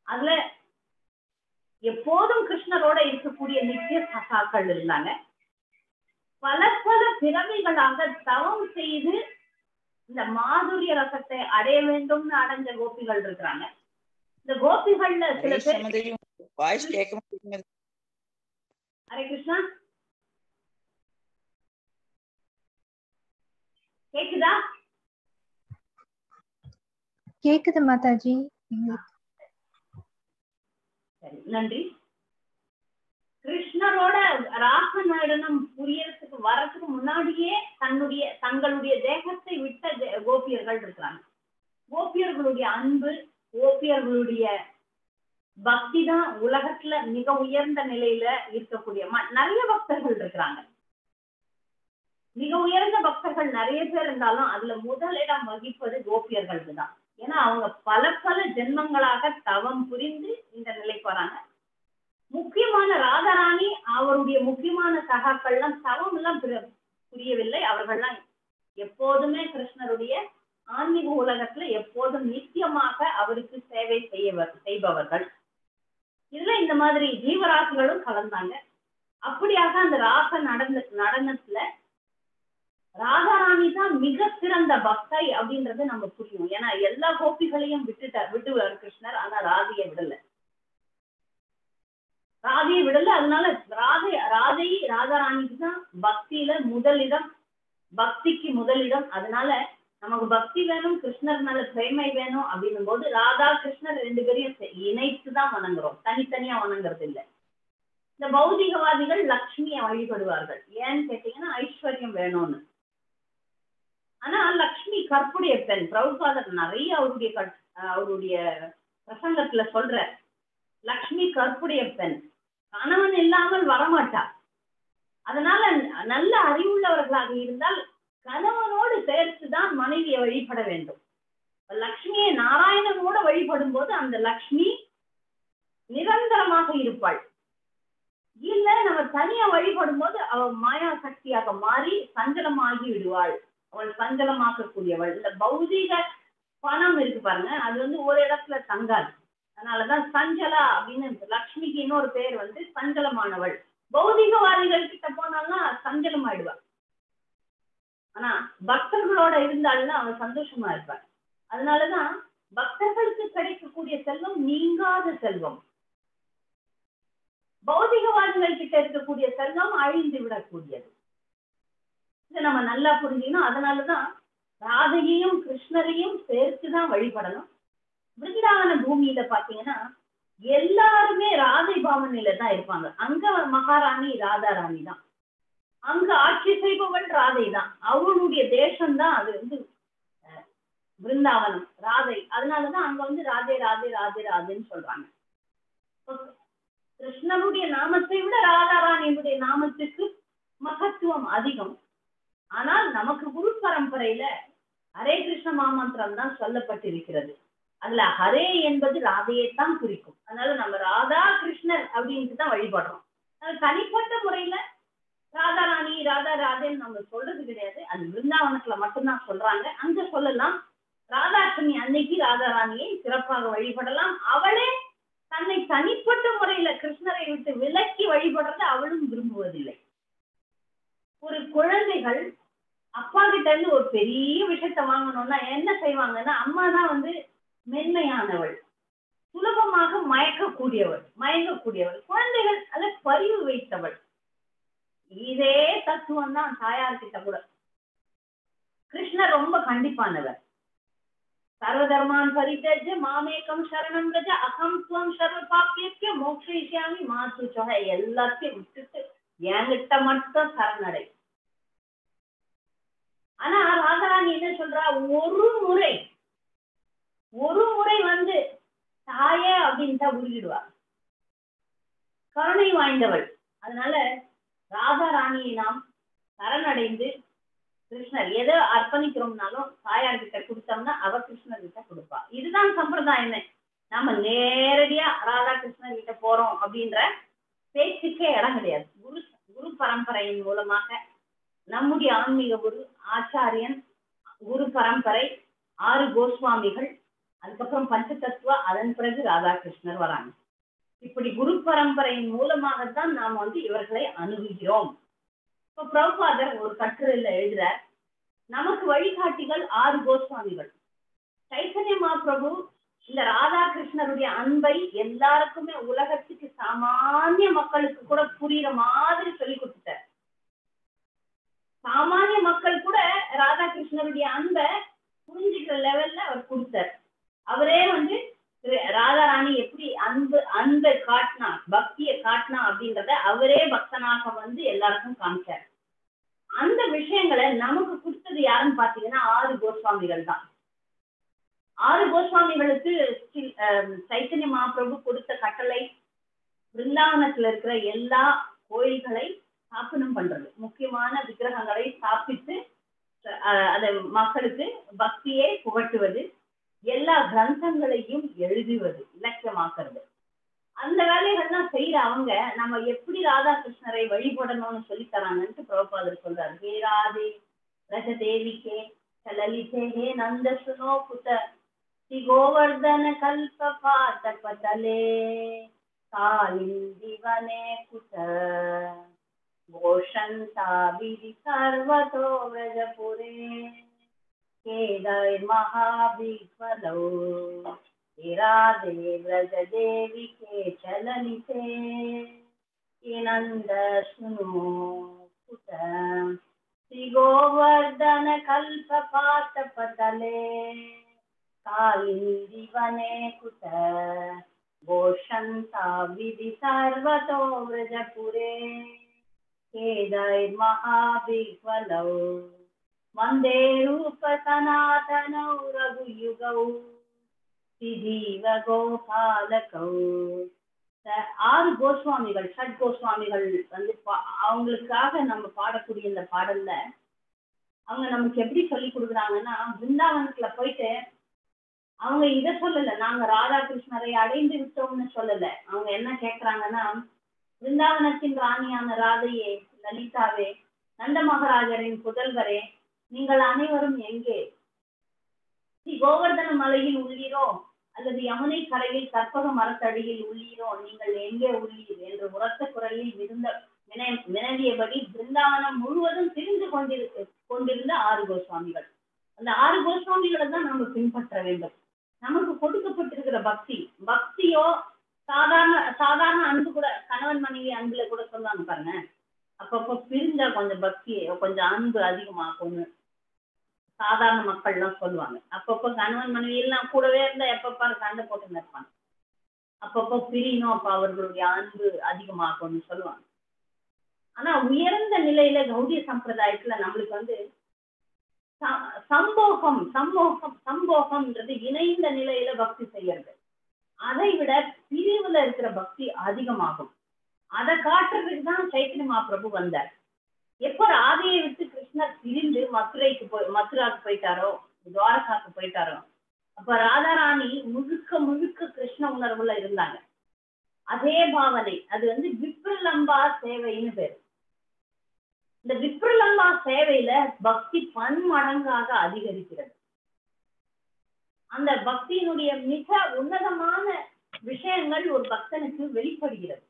அதுல எப்போதும் கிருஷ்ணரோட இருக்கக்கூடிய நித்திய சகாக்கள் இருந்தாங்க. பல பல பிறவிகளாக தவம் செய்து இந்த மாதுரிய ரசத்தை அடைய வேண்டும்னு அடைஞ்ச கோபிகள் இருக்கிறாங்க. இந்த கோபிகள்ல சில பேர் ஹரே கிருஷ்ணா கேக்குதா? கேக்குது மாதாஜி. சரி, நன்றி. கிருஷ்ணரோட ராச நடனம் புரியறதுக்கு வரதுக்கு முன்னாடியே தங்களுடைய தேகத்தை விட்ட கோபியர்கள் இருக்கிறாங்க. கோபியர்களுடைய அன்பு, கோபியர்களுடைய பக்தி தான் உலகத்துல மிக உயர்ந்த நிலையில இருக்கக்கூடிய நிறைய பக்தர்கள் இருக்கிறாங்க. மிக உயர்ந்த பக்தர்கள் நிறைய பேர் இருந்தாலும் அதுல முதலிடம் வகிப்பது கோபியர்களுக்கு தான். ஏன்னா அவங்க பல பல ஜென்மங்களாக தவம் புரிந்து இந்த நிலைக்கு வராங்க. முக்கியமான ராதாராணி அவருடைய முக்கியமான சகாக்கள்லாம் தவம் எல்லாம் புரியவில்லை. அவர்கள்லாம் எப்போதுமே கிருஷ்ணருடைய ஆன்மீக உலகத்துல எப்போதும் நித்தியமாக அவருக்கு சேவை செய்பவர்கள். இதுல இந்த மாதிரி ஜீவராசிகளும் கலந்தாங்க. அப்படியாக அந்த ராச நடனத்துல ராதாராணி தான் மிக சிறந்த பக்தை அப்படின்றது நம்ம புரியும். ஏன்னா எல்லா கோபிகளையும் விட்டுவார் கிருஷ்ணர். ஆனா ராதையை விடல. அதனால ராதாராணிக்கு தான் பக்தியில முதலிடம், பக்திக்கு முதலிடம். அதனால நமக்கு பக்தி வேணும், கிருஷ்ணர் மேல பிரேமை வேணும் அப்படின்னும் போது ராதா கிருஷ்ணர் ரெண்டு பேரையும் இணைத்துதான் வணங்குறோம், தனித்தனியா வணங்குறது இல்லை. இந்த பௌதிகவாதிகள் லக்ஷ்மியை வழிபடுவார்கள். ஏன்னு கேட்டீங்கன்னா ஐஸ்வர்யம் வேணும்னு. ஆனா லக்ஷ்மி கற்புடைய பெண். பிரபுபாதர் நிறைய அவருடைய பிரசங்கத்துல சொல்ற லக்ஷ்மி கற்புடைய பெண். கணவன் இல்லாமல் வரமாட்டா. அதனால நல்ல அறிவுள்ளவர்களாக இருந்தால் கணவனோடு சேர்த்துதான் மனைவியை வழிபட வேண்டும். லக்ஷ்மியை நாராயணனோட வழிபடும் போது அந்த லக்ஷ்மி நிரந்தரமாக இருப்பாள். இல்ல நம்ம தனியா வழிபடும் போது அவள் மாயா சக்தியாக மாறி சஞ்சலமாகி விடுவாள். அவள் சஞ்சலமாக்கக்கூடியவள். இந்த பௌதீக பணம் இருக்கு பாருங்க, அது ஒரு இடத்துல தங்காது. அதனாலதான் சஞ்சலா அப்படின்னு லக்ஷ்மிக்கு இன்னொரு பேர் சஞ்சலமானவள். பௌதிகவாதிகள் கிட்ட போனால்னா சஞ்சலம் ஆயிடுவாள். ஆனா பக்தர்களோட இருந்தாள்னா அவன் சந்தோஷமா இருப்பாள். அதனாலதான் பக்தர்களுக்கு கிடைக்கக்கூடிய செல்வம் நீங்காத செல்வம். பௌதிகவாதிகள் கிட்ட இருக்கக்கூடிய செல்வம் அழிந்து விடக்கூடியது. இதை நம்ம நல்லா புரிஞ்சுக்கணும். அதனாலதான் ராதையையும் கிருஷ்ணரையும் சேர்த்துதான் வழிபடணும். பிருந்தாவன பூமியில பாத்தீங்கன்னா எல்லாருமே ராதை பாவனையில தான் இருப்பாங்க. அங்க மகாராணி ராதா ராணி தான், அங்க ஆட்சி செய்பவள் ராதை தான், அவளுடைய தேசம்தான் அது பிருந்தாவனம் ராதை. அதனாலதான் அங்க ராதே ராதே ராதே ராதேன்னு சொல்றாங்க. கிருஷ்ணனுடைய நாமத்தை விட ராதா ராணியுடைய நாமத்துக்கு மகத்துவம் அதிகம். ஆனால் நமக்கு குரு பரம்பரையில ஹரே கிருஷ்ண மாமந்திரம் தான் சொல்லப்பட்டிருக்கிறது. அதுல ஹரே என்பது ராதையைத்தான் குறிக்கும். அதனால நம்ம ராதா கிருஷ்ணர் அப்படின்ட்டு தான் வழிபடுறோம். தனிப்பட்ட முறையில ராதா ராணி ராதா ராதேன்னு நம்ம சொல்றது கிடையாது. அது பிருந்தாவனத்துல மட்டும்தான் சொல்றாங்க. அங்க சொல்லலாம். ராதாஷ்டமி அன்னைக்கு ராதா ராணியை சிறப்பாக வழிபடலாம். அவளே தன்னை தனிப்பட்ட முறையில கிருஷ்ணரை விட்டு விலக்கி வழிபடுறத அவளும் விரும்புவதில்லை. ஒரு குழந்தைகள் அப்பா கிட்ட இருந்து ஒரு பெரிய விஷயத்த வாங்கணும்னா என்ன செய்வாங்கன்னா, அம்மா தான் மென்மையானவள், சுலபமாக மயங்கக்கூடியவள். குழந்தைகள் அல்ல பரிவு வைத்தவள். இதே தத்துவம் தான் தாயார்கிட்ட கூட. கிருஷ்ணர் ரொம்ப கண்டிப்பானவர். சர்வதர்மான் பரித்தஜ்ய மாமேகம் சரணம் ரஜ அகம் துவம் சர்வ பாப்யேத்ய மோக்ஷயிஷ்யாமி மா சுச்சஹ. எல்லாத்தையும் விட்டுட்டு என்கிட்ட மட்டும் சரணடை. ஆனா ராதாராணி என்ன சொல்றா, ஒரு முறை தாயே அப்படின்ட்டா உருகிடுவா. கருணை வாய்ந்தவள். அதனால ராதா ராணியை நாம் சரணடைந்து கிருஷ்ணர் எதை அர்ப்பணிக்கிறோம்னாலும் தாயார் கிட்ட கொடுத்தோம்னா அவ கிருஷ்ணர் கிட்ட கொடுப்பா. இதுதான் சம்பிரதாயமே. நாம நேரடியா ராதா கிருஷ்ணர் கிட்ட போறோம் அப்படின்ற பேச்சுக்கே இடம் கிடையாது. குரு பரம்பரையின் மூலமாக நம்முடைய ஆன்மீக குரு ஆச்சாரியன், குரு பரம்பரை 6 கோஸ்வாமிகள், அதுக்கப்புறம் பஞ்சதத்துவா, அதன் பிறகு ராதாகிருஷ்ணர் வராங்க. இப்படி குரு பரம்பரையின் மூலமாகத்தான் நாம் இவர்களை அணுகுகிறோம். இப்ப பிரபுபாதர் ஒரு கட்டுரையில எழுதுற, நமக்கு வழிகாட்டிகள் 6 கோஸ்வாமிகள். சைத்தன்ய மகாபிரபு இந்த ராதாகிருஷ்ணருடைய அன்பை எல்லாருக்குமே உலகத்துக்கு சாமானிய மக்களுக்கு கூட புரியுற மாதிரி சொல்லி கொடுத்துட்டார். சாமானிய மக்கள் கூட ராதாகிருஷ்ணருடைய அன்பை புரிஞ்சுக்கிற லெவல்ல அவர் கொடுத்தார். அவரே ராதா ராணி எப்படி அன்பை காட்டினா, பக்தியை காட்டினா அப்படின்றத அவரே பக்தனாக எல்லாருக்கும் காமிச்சார். அந்த விஷயங்களை நமக்கு கொடுத்தது யாருன்னு பாத்தீங்கன்னா 6 கோஸ்வாமிகள் தான். 6 கோஸ்வாமிகளுக்கு சைத்தன்ய மகாபிரபு கொடுத்த கட்டளை பிருந்தாவனத்துல இருக்கிற எல்லா கோயில்களை ஸ்தாபனம் பண்றது, முக்கியமான விக்கிரகங்களை ஸ்தாபித்து அதை மக்களுக்கு பக்தியை புகட்டுவது, எல்லா கிரந்தங்களையும் எழுதுவது, இலக்கியமாக்குறது. அந்த வேலைகள்லாம் செய்யற அவங்க நம்ம எப்படி ராதாகிருஷ்ணரை வழிபடணும்னு சொல்லி தராங்கன்னு பிரபுபாதர் சொல்றாரு. ஹே ராதே ரஜதேவிகே லலிதே ஹே நந்த சுனோ புத ஸ்ரீ கோவர்தன கல்ப பாத பதலே காலிந்திவனே குத கோஷந்தா விதி சர்வதோ व्रजपुरे केदार महाविफलौ राधे व्रज देवी के चलनिते नंद सुनो पुत श्री गोवर्धन कल्प पात पतले कालिंदी वने कुत गोशंता विधि सर्वतो व्रजपुरे केदार महाविफलौ वंदे रूप सनातनौ रघुयुगौ श्रीजीव गोपालकौ 6 கோஸ்வாமிகள் ஷட் கோஸ்வாமிகள் வந்து அவங்களுக்காக நம்ம பாடக்கூடிய இந்த பாடல்ல அவங்க நமக்கு எப்படி சொல்லி கொடுக்குறாங்கன்னா, பிருந்தாவனத்துல போயிட்டு அவங்க இதை சொல்லல, நாங்க ராதாகிருஷ்ணரை அடைந்து விட்டோம்னு சொல்லல. அவங்க என்ன கேட்கிறாங்கன்னா, பிருந்தாவனத்தின் ராணியான ராதையே, லலிதாவே, நந்த மகாராஜரின் புதல்வரே, நீங்கள் அனைவரும் எங்கே? கோவர்தன மலையில் உள்ளீரோ அல்லது யமுனை கரையில் கற்பக மரத்தடியில் உள்ளீரோ, நீங்கள் எங்கே உள்ளீர் என்று உரத்த குரலில் வினவியபடி பிருந்தாவனம் முழுவதும் திரிந்து கொண்டிருந்த 6 கோஸ்வாமிகள். அந்த 6 கோஸ்வாமிகளை தான் நம்ம பின்பற்ற வேண்டும். நமக்கு கொடுக்கப்பட்டிருக்கிற பக்தியோ சாதாரண அன்பு கூட, கணவன் மனைவி அன்புல கூட சொல்லுவாங்க பாருங்க, அப்பப்போ பிரிந்த கொஞ்சம் பக்தியை கொஞ்சம் அன்பு அதிகமாகும்னு சாதாரண மக்கள் எல்லாம் சொல்லுவாங்க. அப்பப்போ கணவன் மனைவி எல்லாம் கூடவே இருந்தா எப்பப்பா சண்டை போட்டு இருப்பாங்க. அப்பப்போ பிரியணும், அப்ப அவர்களுடைய அன்பு அதிகமாகும்னு சொல்லுவாங்க. ஆனா உயர்ந்த நிலையில கௌடிய சம்பிரதாயத்துல நம்மளுக்கு வந்து சம்போகம்ன்றது இணைந்த நிலையில பக்தி செய்யறது. அதை விட பிரிவுல இருக்கிற பக்தி அதிகமாகும். அதை காட்டுறதுக்கு தான் சைத்தன்ய மகாபிரபு வந்தார். எப்ப ராதையை விட்டு கிருஷ்ணர் பிரிந்து மதுராக்கு போயிட்டாரோ, துவாரகாக்கு போயிட்டாரோ, அப்ப ராதாராணி முழுக்க கிருஷ்ண உணர்வுல இருந்தாங்க. அதே பாவனை, அது வந்து விப்ரலம்பா சேவைன்னு பேரு. இந்த விப்ரலம்பா சேவையில பக்தி பன்மடங்காக அதிகரிக்கிறது. அந்த பக்தியினுடைய மிக உன்னதமான விஷயங்கள் ஒரு பக்தனுக்கு வெளிப்படுகிறது.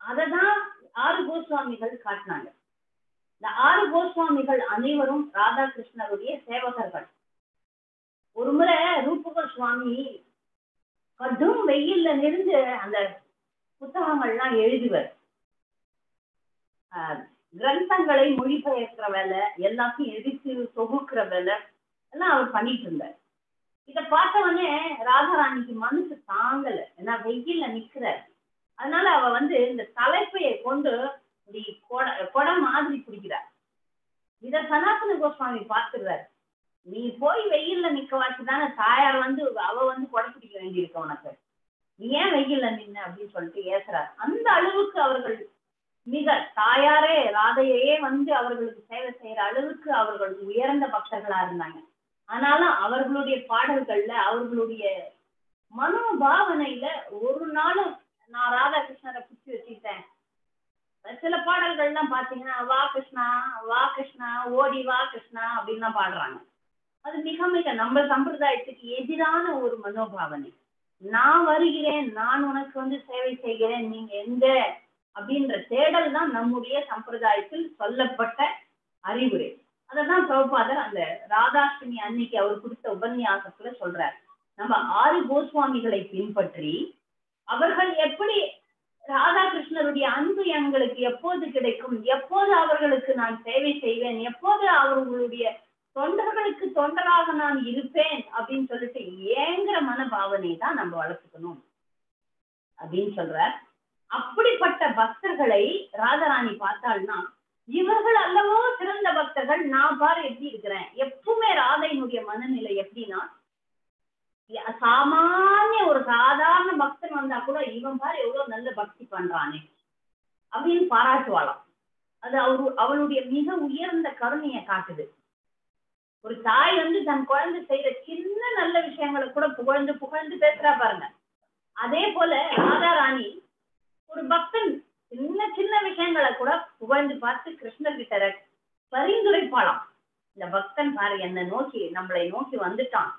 அததான் 6 கோஸ்வாமிகள் காட்டினாங்க. இந்த 6 கோஸ்வாமிகள் அனைவரும் ராதாகிருஷ்ணருடைய சேவகர்கள். ஒரு முறை ரூப கோஸ்வாமி கடும் வெயில்ல நின்று அந்த புத்தகங்கள்லாம் எழுதுவர். கிரந்தங்களை மொழிபெயர்க்கிற வேலை, எல்லாத்தையும் எதிர்த்து தொகுக்கிற வேலை எல்லாம் அவர் பண்ணிட்டு இருந்தார். இதை பார்த்தவொடனே ராதாராணிக்கு மனசு தாங்கல, ஏன்னா வெயில்ல நிக்கிறார். அதனால அவ வந்து இந்த தலைப்பையை கொண்டு கொடை மாதிரி பிடிக்கிறார். இத சனாதன கோஸ்வாமி பார்த்துடுறாரு. நீ போய் வெயில்ல நிக்க வாச்சுதானே தாயார் வந்து அவ வந்து கொடை பிடிக்க வேண்டியிருக்க உனக்கு, நீ ஏன் வெயில்ல நின்ன அப்படின்னு சொல்லிட்டு ஏசுறாரு. அந்த அளவுக்கு அவர்கள் மிக தாயாரே ராதையே வந்து அவர்களுக்கு சேவை செய்யற அளவுக்கு அவர்கள் உயர்ந்த பக்தர்களா இருந்தாங்க. ஆனாலும் அவர்களுடைய பாடல்கள்ல அவர்களுடைய மனோபாவனையில ஒரு நாளும் நான் ராதாகிருஷ்ணரை பிடிச்சி வச்சுக்கிட்டேன். சில பாடல்கள்லாம் பாத்தீங்கன்னா வா கிருஷ்ணா ஓடி வா கிருஷ்ணா அப்படின்னு தான் பாடுறாங்க. அது மிக நம்ம சம்பிரதாயத்துக்கு எதிரான ஒரு மனோபாவனை. நான் வருகிறேன், நான் உனக்கு வந்து சேவை செய்கிறேன், நீங்க எங்க அப்படின்ற தேடல் தான் நம்முடைய சம்பிரதாயத்தில் சொல்லப்பட்ட அறிவுரை. அததான் பிரபுபாதர் அந்த ராதாஷ்டமி அன்னைக்கு அவர் கொடுத்த உபன்யாசத்துல சொல்றார். நம்ம 6 கோஸ்வாமிகளை பின்பற்றி அவர்கள் எப்படி ராதாகிருஷ்ணருடைய அன்பு எங்களுக்கு எப்போது கிடைக்கும், எப்போது அவர்களுக்கு நான் சேவை செய்வேன், எப்போது அவர்களுடைய தொண்டர்களுக்கு தொண்டராக நான் இருப்பேன் அப்படின்னு சொல்லிட்டு ஏங்குற மனபாவனை தான் நம்ம வளர்த்துக்கணும் அப்படின்னு சொல்றார். அப்படிப்பட்ட பக்தர்களை ராதாராணி பார்த்தாள்னா, இவர்கள் அல்லவோ சிறந்த பக்தர்கள், நான் பாரு எப்படி இருக்கிறேன். எப்பவுமே ராதையினுடைய மனநிலை எப்படின்னா, சாமானிய ஒரு சாதாரண பக்தன் வந்தா கூட இவன் பாரு எவ்வளவு நல்ல பக்தி பண்றானே அப்படின்னு பாராட்டுவாளாம். அது அவளுடைய மிக உயர்ந்த கருணையை காட்டுது. ஒரு தாய் வந்து தன் குழந்தை செய்யற சின்ன நல்ல விஷயங்களை கூட புகழ்ந்து பேசுறா பாருங்க. அதே போல ராதாராணி ஒரு பக்தன் சின்ன விஷயங்களை கூட புகழ்ந்து பார்த்து கிருஷ்ணர்கிட்ட பரிந்துரைப்பாளாம். இந்த பக்தன் பாரு நம்மளை நோக்கி வந்துட்டான்,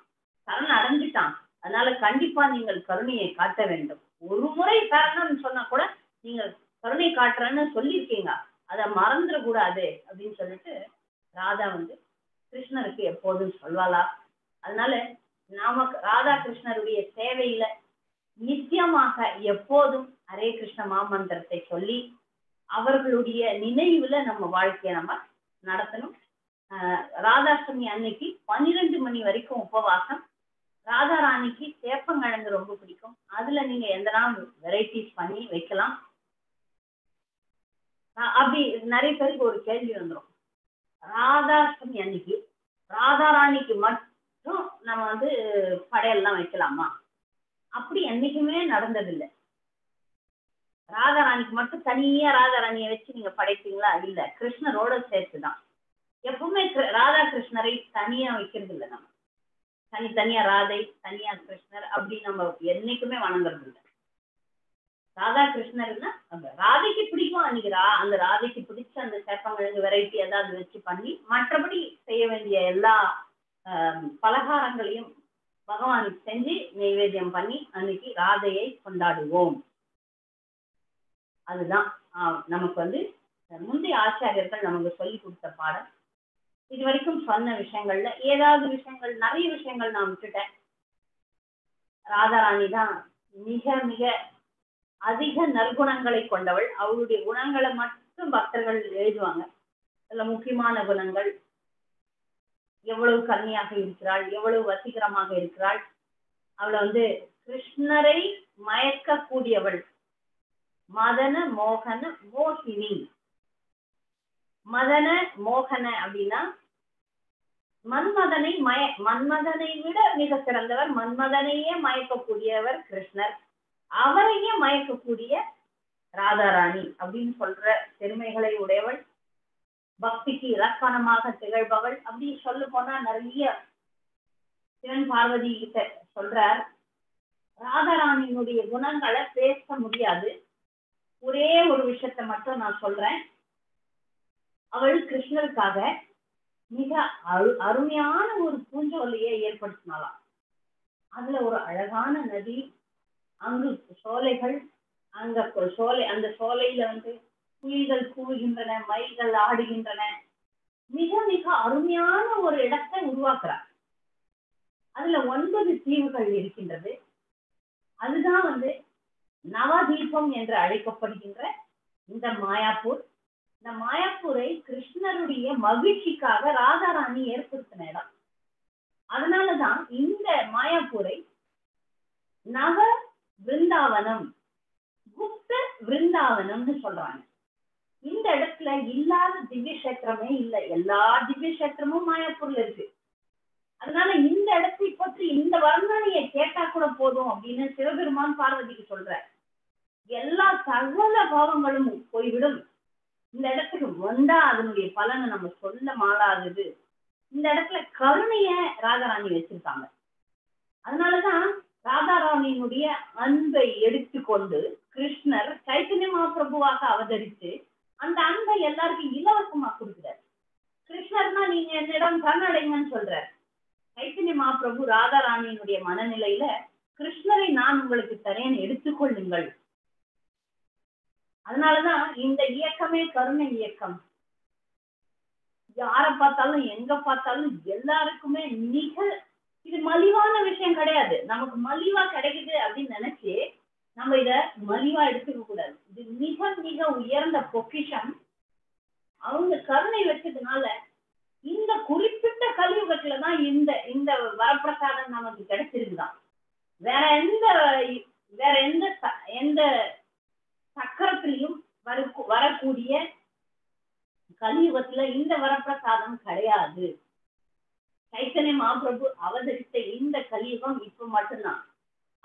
சரண் அடைஞ்சிட்டான், அதனால கண்டிப்பா நீங்கள் கருணையை காட்ட வேண்டும். ஒரு முறை சரணம்னு சொன்னா கூட நீங்க கருணை காட்டுறேன்னு சொல்லியிருக்கீங்க, அதை மறந்துட கூடாது அப்படின்னு சொல்லிட்டு ராதா வந்து கிருஷ்ணருக்கு எப்போதும் சொல்வாளா. அதனால நாம ராதா கிருஷ்ணருடைய சேவையில நிச்சயமாக எப்போதும் ஹரே கிருஷ்ண மாமந்திரத்தை சொல்லி அவர்களுடைய நினைவுல நம்ம வாழ்க்கையை நம்ம நடத்தணும். ராதாஷ்டமி அன்னைக்கு 12 மணி வரைக்கும் உபவாசம். ராதாராணிக்கு சேப்பங்கிழங்கு ரொம்ப பிடிக்கும், அதுல நீங்க எந்தனா வெரைட்டிஸ் பண்ணி வைக்கலாம். அப்படி நிறைய பேருக்கு ஒரு கேள்வி வந்துடும், ராதாஷ்டமி அன்னைக்கு ராதாராணிக்கு மட்டும் நம்ம வந்து படையெல்லாம் வைக்கலாமா? அப்படி என்னைக்குமே நடந்ததில்லை. ராதாராணிக்கு மட்டும் தனியா ராதாராணியை வச்சு நீங்க படைப்பீங்களா? இல்ல, கிருஷ்ணரோட சேர்த்துதான். எப்பவுமே ராதா கிருஷ்ணரை தனியா வைக்கிறது இல்லை. நம்ம தனித்தனியா ராதை, தனியா கிருஷ்ணர் அப்படி நம்ம என்னைக்குமே வணங்குறது இல்லை. ராதா கிருஷ்ணர்னா அந்த ராதைக்கு பிடிக்கும், அன்னைக்கு அந்த ராதைக்கு பிடிச்ச அந்த சேப்பங்கிழங்கு வெரைட்டி ஏதாவது வச்சு பண்ணி, மற்றபடி செய்ய வேண்டிய எல்லா பலகாரங்களையும் பகவானுக்கு செஞ்சு நைவேத்தியம் பண்ணி அன்னைக்கு ராதையை கொண்டாடுவோம். அதுதான் நமக்கு முந்தைய ஆச்சாரியர்கள் நமக்கு சொல்லி கொடுத்த பாடம். இது வரைக்கும் சொன்ன விஷயங்கள்ல ஏதாவது விஷயங்கள், நிறைய விஷயங்கள் நான் விட்டுட்டேன். ராதாராணி தான் மிக மிக அதிக நற்குணங்களை கொண்டவள். அவளுடைய குணங்களை மட்டும் பக்தர்கள் எழுதுவாங்க. அதுல முக்கியமான குணங்கள், எவ்வளவு கருணையாக இருக்கிறாள், எவ்வளவு வசீகரமாக இருக்கிறாள், அவளை கிருஷ்ணரை மயக்கக்கூடியவள், மதன மோகன மோகினி. மதன மோகன அப்படின்னா மன்மதனை விட மிக சிறந்தவர், மன்மதனையே மயக்கக்கூடியவர் கிருஷ்ணர், அவரையே மயக்கக்கூடிய ராதாராணி அப்படின்னு சொல்ற பெருமைகளை உடையவள், பக்திக்கு இலக்கணமாக திகழ்பவள். அப்படி சொல்ல போனா நிறைய சிவன் பார்வதி கிட்ட சொல்றார். ராதாராணியினுடைய குணங்களை பேச முடியாது. ஒரே ஒரு விஷயத்த மட்டும் நான் சொல்றேன். அவள் கிருஷ்ணருக்காக மிக அருமையான ஒரு பூஞ்சோலையை ஏற்படுத்தினாலாம். அதுல ஒரு அழகான நதி, அங்கு சோலைகள், அந்த சோலையில குயில்கள் கூவுகின்றன, மயில்கள் ஆடுகின்றன. மிக மிக அருமையான ஒரு இடத்தை உருவாக்குறார். அதுல 9 தீவுகள் இருக்கின்றது. அதுதான் நவதீபம் என்று அழைக்கப்படுகின்ற இந்த மாயாப்பூர். இந்த மாயாப்பூரை கிருஷ்ணருடைய மகிழ்ச்சிக்காக ராதாராணி ஏற்படுத்தின இடம். அதனாலதான் இந்த மாயாப்பூரை நவ விருந்தாவனம், குப்த விருந்தாவனம்னு சொல்றாங்க. இந்த இடத்துல இல்லாத திவ்ய கஷேத்திரமே இல்லை. எல்லா திவ்ய கஷேத்திரமும் மாயாப்பூர்ல இருக்கு. அதனால இந்த இடத்தை பற்றி இந்த வர்ணனையை கேட்டா கூட போதும் அப்படின்னு சிவபெருமான் பார்வதிக்கு சொல்ற. எல்லா சகல பாவங்களும் போய்விடும். இந்த இடத்துக்கு வந்தா அதனுடைய பலனை நம்ம சொல்ல மாளாதது. இந்த இடத்துல கருணைய ராதாராணி வச்சிருக்காங்க. அதனாலதான் ராதாராணியினுடைய அன்பை எடுத்துக்கொண்டு கிருஷ்ணர் சைத்தன்ய மகாபிரபுவாக அவதரித்து அந்த அன்பை எல்லாருக்கும் இலவசமா கொடுக்கிறார். கிருஷ்ணர்னா நீங்க என்னிடம் கர்ணடைங்கன்னு சொல்றார். சைத்தன்ய மகாபிரபு ராதாராணியினுடைய மனநிலையில கிருஷ்ணரை நான் உங்களுக்கு தரேன்னு எடுத்துக்கொள்ளுங்கள். அதனாலதான் இந்த இயக்கமே கருணை இயக்கம். யாரை பார்த்தாலும் எங்க பார்த்தாலும் எல்லாருக்குமே மிக, இது மலிவான விஷயம் கிடையாது. நமக்கு மலிவா கிடைக்குது அப்படின்னு நினைச்சு நம்ம இத மலிவா எடுத்துக்க கூடாது. இது மிக மிக உயர்ந்த பொக்கிஷம். அவங்க கருணை வச்சதுனால இந்த குறிப்பிட்ட கலியுகத்துலதான் இந்த வரப்பிரசாதம் நமக்கு கிடைச்சிருக்குதான். வேற எந்த சக்கரத்திலையும் வரக்கூடிய கலியுகத்துல இந்த வரப்பிரசாதம் கிடையாது. சைத்தன்ய மகாபிரபு அவதரித்த இந்த கலியுகம் இப்ப மட்டும்தான்.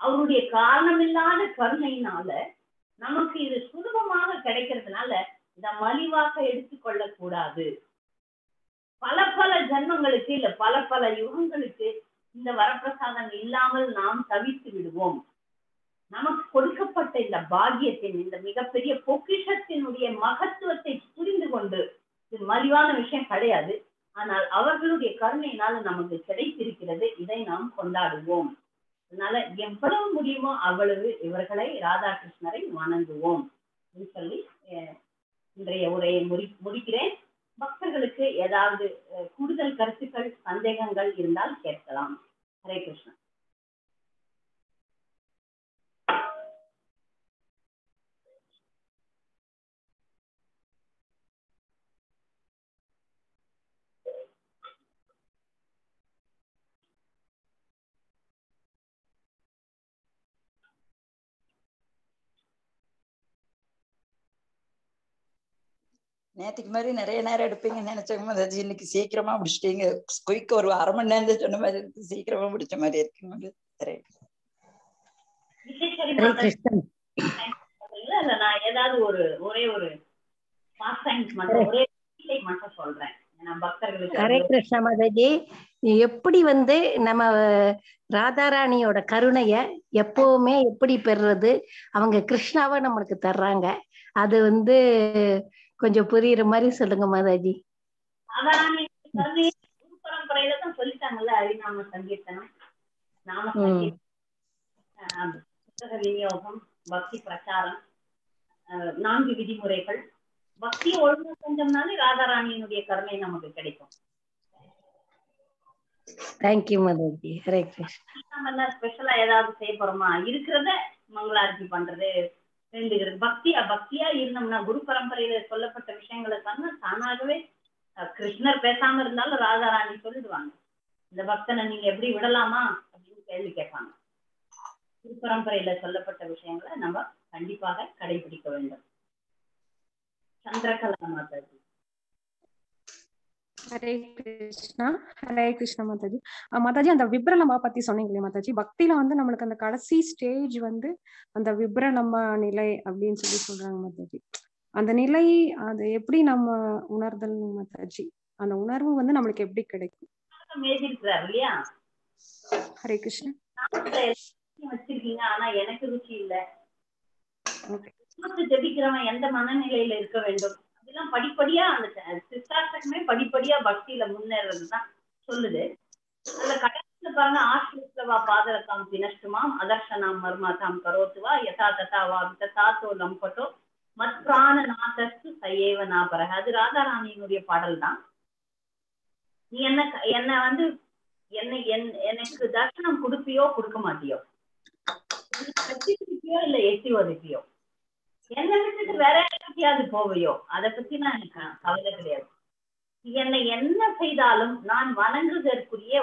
அவருடைய காரணமில்லாத கருணையினால நமக்கு இது சுலபமாக கிடைக்கிறதுனால இத மலிவாக எடுத்துக்கொள்ள கூடாது. பல ஜென்மங்களுக்கு இல்ல பல யுகங்களுக்கு இந்த வரப்பிரசாதம் இல்லாமல் நாம் தவித்து விடுவோம். நமக்கு கொடுக்கப்பட்ட இந்த பாக்கியத்தின், இந்த மிகப்பெரிய பொக்கிஷத்தினுடைய மகத்துவத்தை புரிந்து கொண்டு, இது மலிவான விஷயம் கிடையாது, ஆனால் அவர்களுடைய கருணையினால நமக்கு கிடைத்திருக்கிறது, இதை நாம் கொண்டாடுவோம். அதனால எவ்வளவு முடியுமோ அவ்வளவு இவர்களை ராதாகிருஷ்ணரை வணங்குவோம் அப்படின்னு சொல்லி இன்றைய உரையை முடிக்கிறேன். பக்தர்களுக்கு ஏதாவது கூடுதல் கருத்துக்கள், சந்தேகங்கள் இருந்தால் கேட்கலாம். ஹரே கிருஷ்ணா. நேற்றுக்கு மாதிரி நிறைய நேரம் எடுப்பீங்கன்னு நினைச்சோங்க மாதாஜி. இன்னைக்கு சீக்கிரமா முடிச்சிட்டீங்க. குயிக்க ஒரு 1/2 மணி நேரம் சொன்ன மாதிரி இருக்கு. சீக்கிரமா முடிச்ச மாதிரி இருக்குங்க. இல்ல நான் ஏதாவது ஒரே ஒரு பாஸ் சயின்ஸ் மட்டும் ஒரே மட்டும் சொல்றேன். நான் பக்தர்களுக்கு ஹரே கிருஷ்ணா மாதாஜி. எப்படி நம்ம ராதாராணியோட கருணைய எப்பவுமே எப்படி பெறுறது, அவங்க கிருஷ்ணாவை நம்மளுக்கு தர்றாங்க, அது கொஞ்சம் புரியுற மாதிரி சொல்லுங்க மாதாஜி. ராதாராணி கருணையை குரு பரம்பரையில தான் சொல்லிட்டாங்கல்ல. ஹரிநாம சங்கீர்த்தனம், நாம சங்கீர்த்தனம், புத்தக விநியோகம், பக்தி பிரச்சாரம், 4 விதிமுறைகள், பக்தி ஒழுங்கு செஞ்சோம்னாலே ராதாராணியினுடைய கருணை நமக்கு கிடைக்கும். தேங்க்யூ மாதாஜி. ஹரே கிருஷ்ணா. நம்ம என்ன ஸ்பெஷலா ஏதாவது செய்ய போறோமா? இருக்கிறத மங்களாரத்தி பண்றது, வேண்டுகிறது. பக்தியா இருந்தோம்னா குரு பரம்பரையில சொல்லப்பட்ட விஷயங்களை சொன்னா தானாகவே கிருஷ்ணர் பேசாம இருந்தாலும் ராதாராணி சொல்லிடுவாங்க. இந்த பக்தனை நீங்க எப்படி விடலாமா அப்படின்னு கேள்வி கேட்பாங்க. குரு பரம்பரையில சொல்லப்பட்ட விஷயங்களை நம்ம கண்டிப்பாக கடைபிடிக்க வேண்டும். சந்திரகலா மாதாஜி. ஹரே கிருஷ்ணா. ஹரே கிருஷ்ணா மாதாஜி. மாதாஜி, அந்த விப்ரலமா பத்தி சொன்னீங்களே மாதாஜி, பக்தியில நம்மளுக்கு அந்த கடைசி ஸ்டேஜ் அந்த விப்ரலமா நிலை அப்படின்னு சொல்றாங்க மாதாஜி. அந்த நிலை அது எப்படி நம்ம உணர்தல் மாதாஜி? அந்த உணர்வு நம்மளுக்கு எப்படி கிடைக்கும்? இல்லையா? ஹரே கிருஷ்ணா. வச்சிருக்கீங்க, ஆனா எனக்கு ருச்சி இல்ல. ஜெபிக்கிறவன் எந்த மனநிலையில இருக்க வேண்டும், இதெல்லாம் படிப்படியா அந்த சித்தார்த்தமே படிப்படியா பக்தியில முன்னேறதுதான் சொல்லுது. அந்த கடைசியில பாருங்க, ஆஸ்வா பாதரத்தாம் தினஷ்டுமாம் அதர்ஷனாம் மர்மாதாம் கரோத்துவா யதா ததாவா விததாத்தோ லம்பட்டோ மத் பிராண நாதஸ்து சயேவ நாபரக. அது ராதாராணியினுடைய பாடல் தான். நீ எனக்கு தர்ஷனம் கொடுப்பியோ கொடுக்க மாட்டியோ, இல்ல எட்டி ஒதுக்கியோ, என்னை விட்டுட்டு வேற யாருக்கையாவது போவையோ, அதை பத்தி நான் எனக்கு கவலை கிடையாது. என்னை என்ன செய்தாலும் நான் வணங்குவதற்குரிய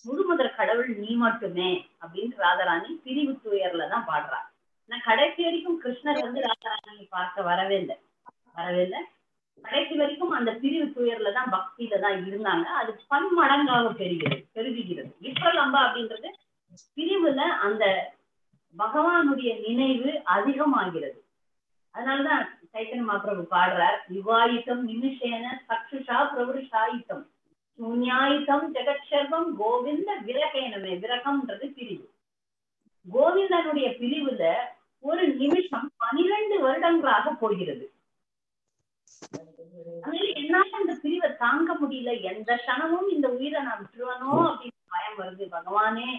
முழுமுதற் கடவுள் நீ மட்டுமே அப்படின்னு ராதாராணி பிரிவு துயர்ல தான் பாடுறா. நான் கடைசி வரைக்கும் கிருஷ்ணர் ராதாராணி பார்க்க வரவே இல்லை. கடைசி வரைக்கும் அந்த பிரிவு துயர்ல தான் பக்தியில தான் இருந்தாங்க. அது பன்மடங்காக பெருகுகிறது. விப்ரலம்பா அப்படின்றது பிரிவுல அந்த பகவானுடைய நினைவு அதிகமாகிறது. அதனாலதான் சைத்தன்ய மகாபிரபு பாடுறார், யுகாயுத்தம் நிமிஷேன சக்ஷுஷா பிரபுஷாயுத்தம் சூன்யாயுத்தம் ஜெகத்சர்வம் கோவிந்த விரகேனமே. விரகம்ன்றது பிரிவு. கோவிந்தனுடைய பிரிவுல ஒரு நிமிஷம் 12 வருடங்களாக போகிறது. என்னால இந்த பிரிவை தாங்க முடியல, எந்த கணமும் இந்த உயிரை நான் விட்டுருவனோ அப்படின்னு பயம் வருது பகவானே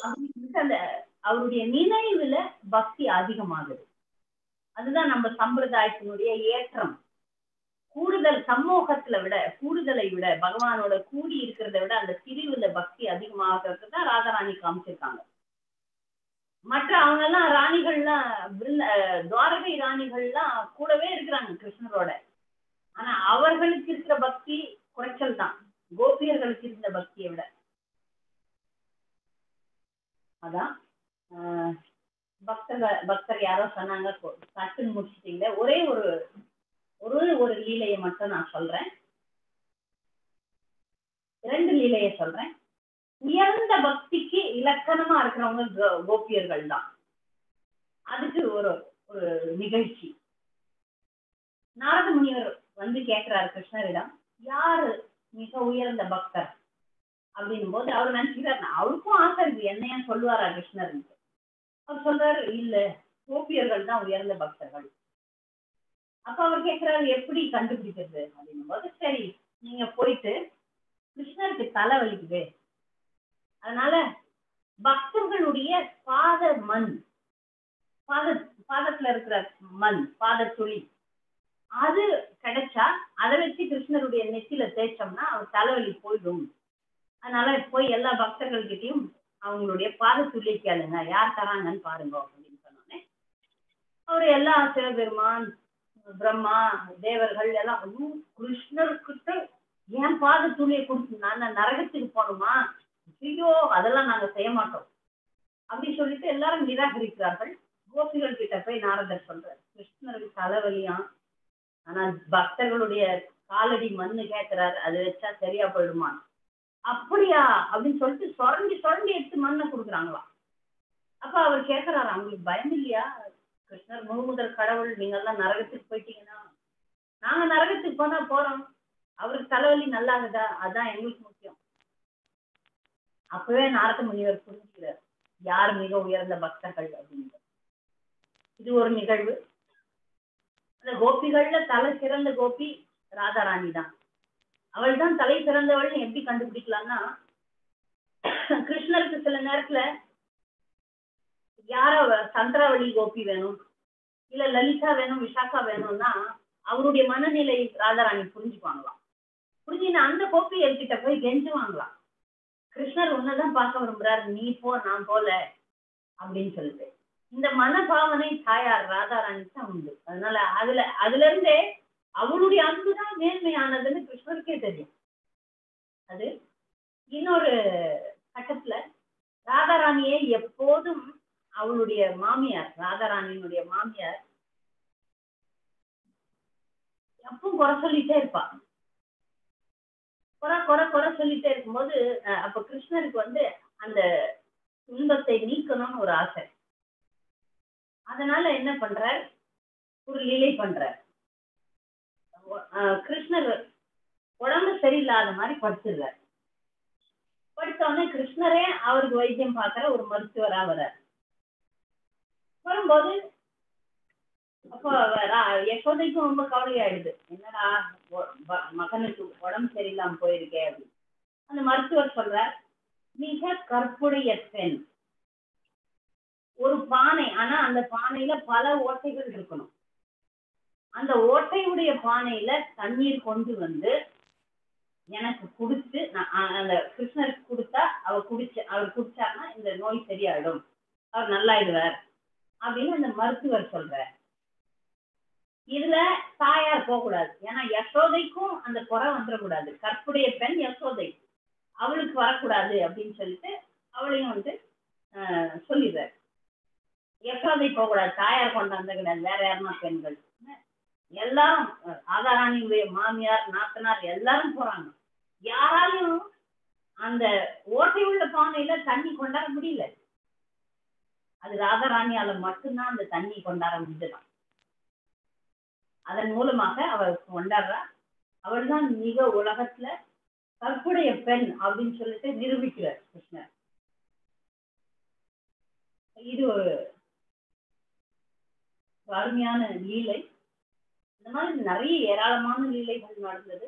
அப்படின்னு அந்த அவருடைய நினைவுல பக்தி அதிகமாகுது. அதுதான் நம்ம சம்பிரதாயத்தினுடைய ஏற்றம். கூடுதல் சமூகத்துல விட கூடுதலை விட பகவானோட கூடி இருக்கிறத விட அந்த பிரிவுல பக்தி அதிகமாகிறது தான் ராதாராணி காமிச்சிருக்காங்க. மற்ற அவங்க எல்லாம் ராணிகள்லாம் துவாரகை ராணிகள்லாம் கூடவே இருக்கிறாங்க கிருஷ்ணரோட. ஆனா அவர்களுக்கு இருக்கிற பக்தி குறைச்சல் தான் கோபியர்களுக்கு இருந்த பக்தியை விட. அதான் பக்தர் யாரோ சொன்னாங்க, சட்டுன்னு முடிச்சிட்டீங்க. ஒரே ஒரு லீலையை மட்டும் நான் சொல்றேன், 2 லீலையை சொல்றேன். உயர்ந்த பக்திக்கு இலக்கணமா இருக்கிறவங்க கோபியர்கள் தான். அதுக்கு ஒரு நிகழ்ச்சி. நாரத முனிவர் கேட்கிறாரு கிருஷ்ணரிடம், யாரு மிக உயர்ந்த பக்தர் அப்படின்னும் போது அவர் நினைச்சுக்கிறாரு, அவருக்கும் ஆசை இருக்கு, என்னையா சொல்லுவாரா கிருஷ்ணர். அவர் சொல்றாரு, இல்ல கோபியர்கள் தான் உயர்ந்த பக்தர்கள். அப்ப அவர் கேட்கிறாரு, எப்படி கண்டுபிடிக்கிறது அப்படின்னும் போது, சரி நீங்க போயிட்டு கிருஷ்ணருக்கு தலை வலிக்குது, அதனால பக்தர்களுடைய பாதத்துல இருக்கிற மண், பாதத்துளி, அது கிடைச்சா அதை வச்சு கிருஷ்ணருடைய நெத்தியில தேய்ச்சோம்னா அவர் தலைவலி போயிடும். அதனால போய் எல்லா பக்தர்கள்கிட்டையும் அவங்களுடைய பாதத்துளி கேளுங்க, யார் தராங்கன்னு பாருங்க அப்படின்னு சொன்னோன்னே அவரு எல்லா சிவபெருமான், பிரம்மா, தேவர்கள் எல்லாம் கிருஷ்ணருக்கிட்ட ஏன் பாதத்துளியை கொடுத்து நான் நரகத்துக்கு போகணுமா, ஐயோ அதெல்லாம் நாங்க செய்ய மாட்டோம் அப்படின்னு சொல்லிட்டு எல்லாரும் நிராகரிக்கிறார்கள். கோபிகள் கிட்ட போய் நாரதர் சொல்றாரு, கிருஷ்ணருக்கு தலைவலியா, ஆனா பக்தர்களுடைய காலடி மண்ணு கேட்கிறாரு, அது வச்சா சரியா போயிடுமா. அப்படியா அப்படின்னு சொல்லிட்டு சுரண்டி எடுத்து மண்ணை கொடுக்குறாங்களாம். அப்ப அவர் கேட்கிறாரு, அவங்களுக்கு பயம் இல்லையா, கிருஷ்ணர் முழுமுதல் கடவுள், நீங்க எல்லாம் நரகத்துக்கு போயிட்டீங்கன்னா நாங்க நரகத்துக்கு போனா போறோம், அவருக்கு தலைவலி நல்லாகுதா, அதான் எங்களுக்கு முக்கியம். அப்பவே நாரத முனிவர் புரிஞ்சுக்கிறார் யார் மிக உயர்ந்த பக்தர்கள் அப்படின்னு. இது ஒரு நிகழ்வு. அந்த கோபிகள்ல தலை சிறந்த கோபி ராதாராணி தான். அவள் தான் தலை சிறந்தவள்னு எப்படி கண்டுபிடிக்கலாம்னா, கிருஷ்ணருக்கு சில நேரத்துல யார சந்திராவளி கோபி வேணும், இல்ல லலிதா வேணும், விசாகா வேணும்னா அவருடைய மனநிலை ராதாராணி புரிஞ்சுக்குவாங்களாம். புரிஞ்சுன்னா அந்த கோபி என்கிட்ட போய் கெஞ்சுவாங்களாம், கிருஷ்ணர் உன்னதான் பார்க்க விரும்புறாரு, நீ போ நான் போல அப்படின்னு சொல்லிட்டு. இந்த மனபாவனை தாயார் ராதாராணிக்கு தான் உண்டு. அதனால அதுல இருந்தே அவளுடைய அன்புதான் மேன்மையானதுன்னு கிருஷ்ணருக்கே தெரியும். அது இன்னொரு கட்டத்துல ராதாராணியை எப்போதும் அவளுடைய மாமியார், ராதாராணியினுடைய மாமியார் எப்பவும் குறை சொல்லிட்டே இருப்பா. குறை சொல்லிட்டே இருக்கும்போது அப்ப கிருஷ்ணருக்கு அந்த துன்பத்தை நீக்கணும்னு ஒரு ஆசை. அதனால என்ன பண்றார், ஒரு லீலை பண்றார். கிருஷ்ணர் உடம்பு சரியில்லாத மாதிரி படுத்துடுறார். படுத்தோடனே கிருஷ்ணரே அவருக்கு வைத்தியம் பார்க்கிற ஒரு மருத்துவரா வர்றார். வரும்போது அப்போ யசோதைக்கும் ரொம்ப கவலையாயிடுது, என்னடா மகனுக்கு உடம்பு சரியில்லாம போயிருக்கே அப்படின்னு. அந்த மருத்துவர் சொல்றார், மிக கற்புடைய பெண், ஒரு பானை, ஆனா அந்த பானையில பல ஓட்டைகள் இருக்கணும். அந்த ஓட்டையுடைய பானையில தண்ணீர் கொண்டு வந்து எனக்கு குடிச்சு அந்த கிருஷ்ணருக்கு கொடுத்தா அவர் குடிச்சாருன்னா இந்த நோய் சரியாயிடும், அவர் நல்லாயிடுவார் அப்படின்னு அந்த மருத்துவர் சொல்றார். இதுல தாயார் போகக்கூடாது, ஏன்னா யசோதைக்கும் அந்த குறை வந்துடக்கூடாது. கற்புடைய பெண் யசோதை, அவளுக்கு வரக்கூடாது அப்படின்னு சொல்லிட்டு அவளையும் சொல்லிடுறார். யசோதை போகக்கூடாது, தாயார் கொண்டாந்த கிடையாது, வேற யாருன்னா பெண்கள் எல்லாரும், ராதாராணியுடைய மாமியார் நாத்தனார் எல்லாரும் போறாங்க. யாராலையும் அந்த ஓட்டை உள்ள பானையில தண்ணி கொண்டாட முடியல. அது ராதாராணியால மட்டும்தான் அந்த தண்ணி கொண்டாட முடிஞ்சுதான். அதன் மூலமாக அவள் கொண்டாடுறா. அவள் தான் மிக உலகத்துல கற்புடைய பெண் அப்படின்னு சொல்லிட்டு நிரூபிக்கிறார் கிருஷ்ணர். இது ஒரு அருமையான லீலை. இந்த மாதிரி நிறைய ஏராளமான லீலைகள் நடந்தது.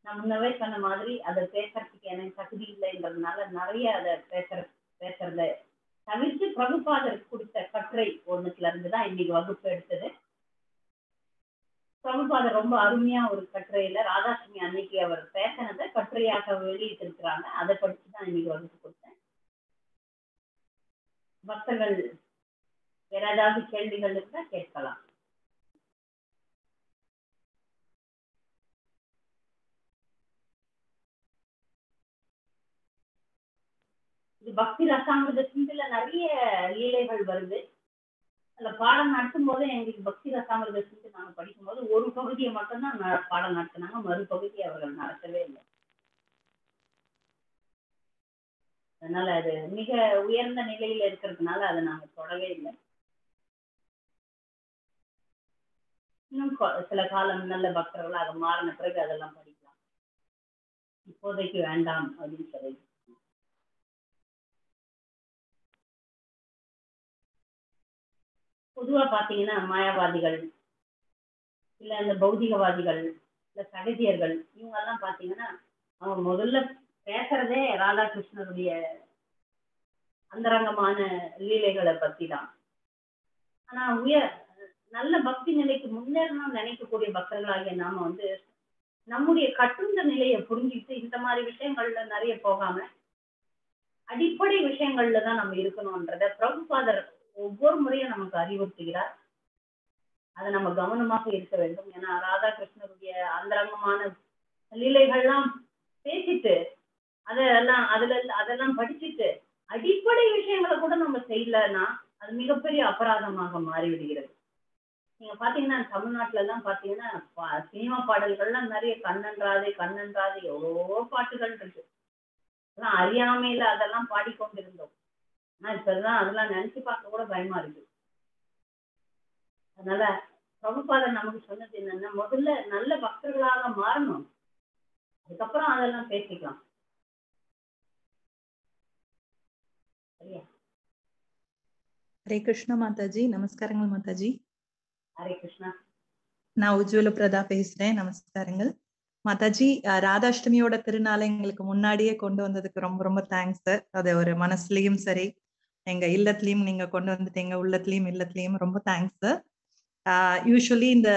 நான் முன்னவே சொன்ன மாதிரி அதை பேசுறதுக்கு எனக்கு தகுதி இல்லைன்றதுனால நிறைய அதை பேசுறத தவிர்த்து பிரபுபாதர் கொடுத்த கட்டுரை ஒண்ணுல இருந்துதான் இன்னைக்கு வகுப்பு எடுத்தது. பிரபுபாதர் ரொம்ப அருமையா ஒரு கட்டுரையில ராதாஷ்டமி அன்னைக்கு அவர் பேசினதை கட்டுரையாக வெளியிட்டு இருக்கிறாங்க. அதை படிச்சுதான் இன்னைக்கு வகுப்பு கொடுத்தேன். பக்தர்கள் வேற ஏதாவது கேள்விகள் இருந்தா கேட்கலாம். இது பக்தி ரசாமிரத சிந்துல நிறைய லீலைகள் வருது. அதுல பாடம் நடத்தும் போது எங்களுக்கு பக்தி ரசாமிரத சிந்து நாங்க படிக்கும் போது ஒரு பகுதியை மட்டும்தான் பாடம் நடத்தினாங்க, மறுபகுதியை அவர்கள் நடத்தவே இல்லை. அதனால அது மிக உயர்ந்த நிலையில இருக்கிறதுனால அதை நாங்க தொடவே இல்லை. இன்னும் சில காலம் நல்ல பக்தர்களாக மாறின பிறகு அதெல்லாம் படிக்கலாம், இப்போதைக்கு வேண்டாம் அப்படின்னு சொல்லி. பொதுவா பாத்தீங்கன்னா மாயாவாதிகள் இல்ல இந்த பௌதிகவாதிகள் இல்ல சகஜியர்கள் இவங்க எல்லாம் பாத்தீங்கன்னா அவங்க முதல்ல பேசுறதே ராதாகிருஷ்ணருடைய அந்தரங்கமான லீலைகளை பத்தி தான். ஆனா நல்ல பக்தி நிலைக்கு முன்னேறணும்னு நினைக்கக்கூடிய பக்தர்களாகிய நாம நம்முடைய கட்டுண்ட நிலையை புரிஞ்சுக்கிட்டு இந்த மாதிரி விஷயங்கள்ல நிறைய போகாம அடிப்படை விஷயங்கள்ல தான் நம்ம இருக்கணும்ன்றத பிரபுபாதர் ஒவ்வொரு முறையும் நமக்கு அறிவுறுத்துகிறார். அதை நம்ம கவனமாக இருக்க வேண்டும். ஏன்னா ராதாகிருஷ்ணருடைய அந்தரங்கமான லீலைகள்லாம் பேசிட்டு அதெல்லாம் படிச்சுட்டு அடிப்படை விஷயங்களை கூட நம்ம செய்யலன்னா அது மிகப்பெரிய அபராதமாக மாறிவிடுகிறது. நீங்க பாத்தீங்கன்னா தமிழ்நாட்டுல எல்லாம் பாத்தீங்கன்னா சினிமா பாடல்கள்லாம் நிறைய கண்ணன் ராதை எவ்வளவோ பாட்டுகள் இருக்கு. அதெல்லாம் அறியாமையில அதெல்லாம் பாடிக்கொண்டிருந்தோம். ஆனா இப்பதான் அதெல்லாம் நினைச்சு பார்க்க கூட பயமா இருக்கு. அதனால பிரபுபாதர் நமக்கு சொன்னது என்னன்னா, முதல்ல நல்ல பக்தர்களாக மாறணும், அதுக்கப்புறம் அதெல்லாம் பேசிக்கலாம். சரியா? ஹரே கிருஷ்ணா மாதாஜி. நமஸ்காரங்கள் மாதாஜி. ஹரே கிருஷ்ணா. நான் உஜ்வல பிரதா பேசுறேன். நமஸ்காரங்கள் மாதாஜி. ராதாஷ்டமியோட திருநாளை எங்களுக்கு முன்னாடியே கொண்டு வந்ததுக்கு ரொம்ப ரொம்ப தேங்க்ஸ். அது ஒரு மனசுலயும் சரி, எங்க இல்லத்துலயும் நீங்க கொண்டு வந்துட்டீங்க, உள்ளத்துலயும் இல்லத்துலயும் ரொம்ப தேங்க்ஸ். யூஸ்வலி இந்த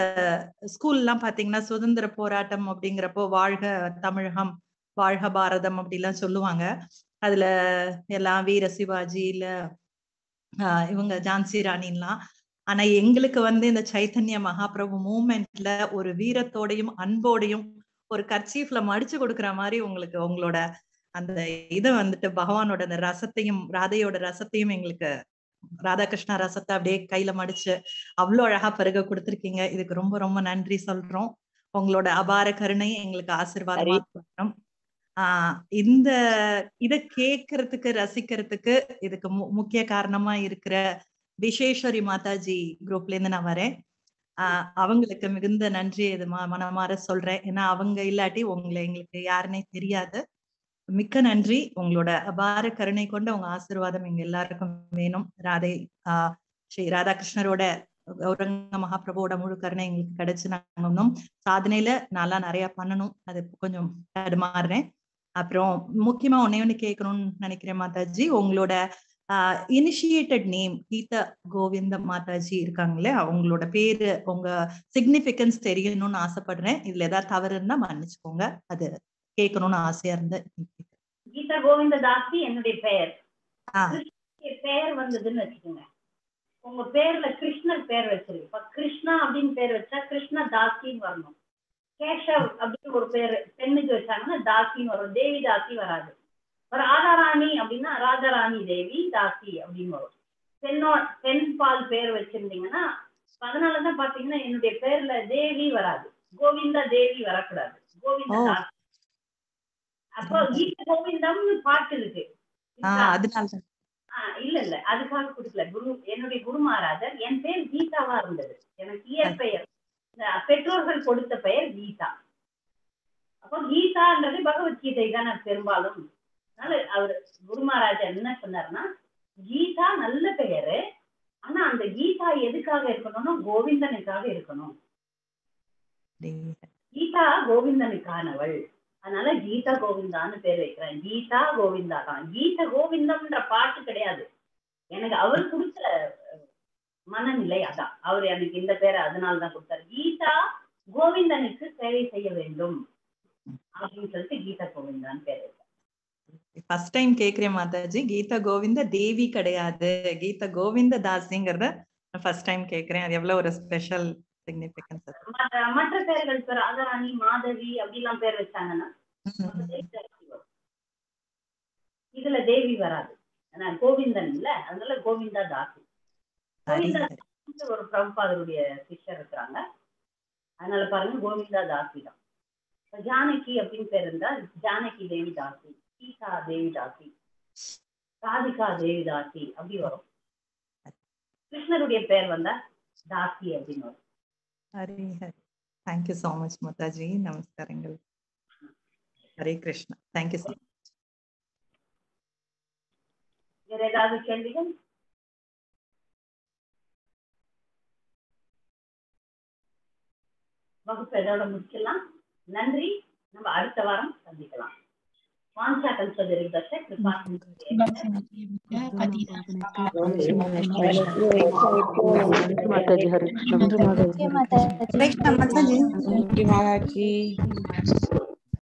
ஸ்கூல் எல்லாம் பாத்தீங்கன்னா சுதந்திர போராட்டம் அப்படிங்கிறப்போ வாழ்க தமிழகம், வாழ்க பாரதம் அப்படிலாம் சொல்லுவாங்க. அதுல எல்லாம் வீர சிவாஜி இல்ல இவங்க ஜான்சி ராணிலாம். ஆனா எங்களுக்கு இந்த சைத்தன்ய மகாபிரபு மூமெண்ட்ல ஒரு வீரத்தோடையும் அன்போடையும் ஒரு கர்ச்சீஃப்ல மடிச்சு கொடுக்குற மாதிரி உங்களுக்கு உங்களோட அந்த இதை பகவானோட அந்த ரசத்தையும் ராதையோட ரசத்தையும் எங்களுக்கு ராதாகிருஷ்ணா ரசத்தை அப்படியே கையில மடிச்சு அவ்வளவு அழகா பருக கொடுத்துருக்கீங்க. இதுக்கு ரொம்ப ரொம்ப நன்றி சொல்றோம். உங்களோட அபார கருணை எங்களுக்கு ஆசீர்வாதமா இருக்கணும். இந்த இத கேட்கறதுக்கு ரசிக்கிறதுக்கு இதுக்கு முக்கிய காரணமா இருக்கிற விசேஸ்வரி மாதாஜி குரூப்ல இருந்து நான் வரேன். அவங்களுக்கு மிகுந்த நன்றி இது மனமாற சொல்றேன். ஏன்னா அவங்க இல்லாட்டி உங்களை எங்களுக்கு யாருன்னே தெரியாது. மிக்க நன்றி. உங்களோட அபார கருணை கொண்ட உங்க ஆசீர்வாதம் எங்க எல்லாருக்கும் வேணும். ராதை ஸ்ரீ ராதாகிருஷ்ணரோட கௌரங்க மகாபிரபுவோட முழு கருணை எங்களுக்கு கிடைச்சு நாங்க இன்னும் சாதனையில நல்லா நிறைய பண்ணணும். அது கொஞ்சம் தடுமாறுறேன். அப்புறம் முக்கியமா ஒன்னு கேட்கணும்னு நினைக்கிறேன் மாதாஜி. உங்களோட இனிஷியேட்டட் நேம் கீதா கோவிந்த மாதாஜி இருக்காங்களே, அவங்களோட பேரு உங்க சிக்னிபிகன்ஸ் தெரியணும்னு ஆசைப்படுறேன். இதுல ஏதாவது தவறு இருந்தா மன்னிச்சுக்கோங்க. அது கேட்கணும்னு ஆசையா இருந்து. கீதா கோவிந்த தாசி என்னுடைய பெயர். பெயர் வந்ததுன்னு வச்சுக்கோங்க, உங்க பேர்ல கிருஷ்ணர் பேர் வச்சிருக்கு. இப்ப கிருஷ்ணா அப்படின்னு பேர் வச்சா கிருஷ்ண தாசின்னு வரணும். கேஷவ் அப்படின்னு ஒரு பேரு பெண்ணுக்கு வச்சாங்கன்னா தாசின்னு வரும், தேவி தாசி வராது. ராதாராணி அப்படின்னா ராதாராணி தேவி தாசி அப்படின்னு வரும். பெண் பால் பேர் வச்சிருந்தீங்கன்னா, அதனாலதான் பாத்தீங்கன்னா என்னுடைய பேர்ல தேவி வராது, கோவிந்தா தேவி வரக்கூடாது, கோவிந்த தாசி. அப்போ கீத கோவிந்தம்னு பாட்டு இருக்கு. இல்ல அதுக்காக கொடுக்கல. என்னுடைய குரு மகாராஜர் என் பேர் கீதாவா இருந்தது. எனக்கு இயற்பெயர், பெற்றோர்கள் கொடுத்த பெயர் கீதா. அப்போ கீதான்றது பகவத்கீதை தானே பெரும்பாலும். அதனால அவர் குரு மகாராஜர் என்ன சொன்னாருன்னா, கீதா நல்ல பெயரு, ஆனா அந்த கீதா எதுக்காக இருக்கணும்னா கோவிந்தனுக்காக இருக்கணும். கீதா கோவிந்தனுக்கானவள், அதனால கீதா கோவிந்தான்னு பேர் வைக்கிறேன். கீதா கோவிந்தா தான். கீத கோவிந்தம்ன்ற பாட்டு கிடையாது. எனக்கு அவர் கொடுத்த மனநிலை அதான். அவர் எனக்கு இந்த பேரை அதனாலதான் கொடுத்தாரு. கீதா கோவிந்தனுக்கு சேவை செய்ய வேண்டும் அப்படின்னு சொல்லிட்டு கீதா கோவிந்தான்னு பேர் வைக்கிறேன். ஃபர்ஸ்ட் டைம் கேக்குறேன் மாதாஜி. கீதா கோவிந்த தேவி கிடையாது, கீதா கோவிந்த தாசிங்கிறத ஃபர்ஸ்ட் டைம் கேக்குறேன். அது எவ்வளவு ஒரு ஸ்பெஷல் சிக்னிபிகன்ஸ். மற்ற பேர்கள் பேர் ராதாராணி, மாதவி அப்படிலாம் பேர் வச்சாங்கன்னா இதுல தேவி வராது, கோவிந்தன் இல்ல, அதனால கோவிந்தா தாசி. கோவிந்தா ஒரு பிரபுபாதருடைய சிஷ்யர் இருக்கிறாங்க, அதனால பாருங்க கோவிந்தா தாசி தான். ஜானகி அப்படின்னு பேர் இருந்தா ஜானகி தேவி தாசி, சீதா தேவி தாசி, ராதிகா தேவி தாசி அப்படி வரும். கிருஷ்ணருடைய பேர் வந்தா தாசி அப்படின்னு வரும். Hare Hare. Thank you so much Mataji. நமஸ்காரங்கள். Hare Krishna. Thank you so much. வேற ஏதாவது கேள்விகள்? வகுப்பு இதோட முடிக்கலாம். நன்றி. நம்ம அடுத்த வாரம் சந்திக்கலாம். வாஞ்சா கல்பதரிதச கிருபா மாதாஜி.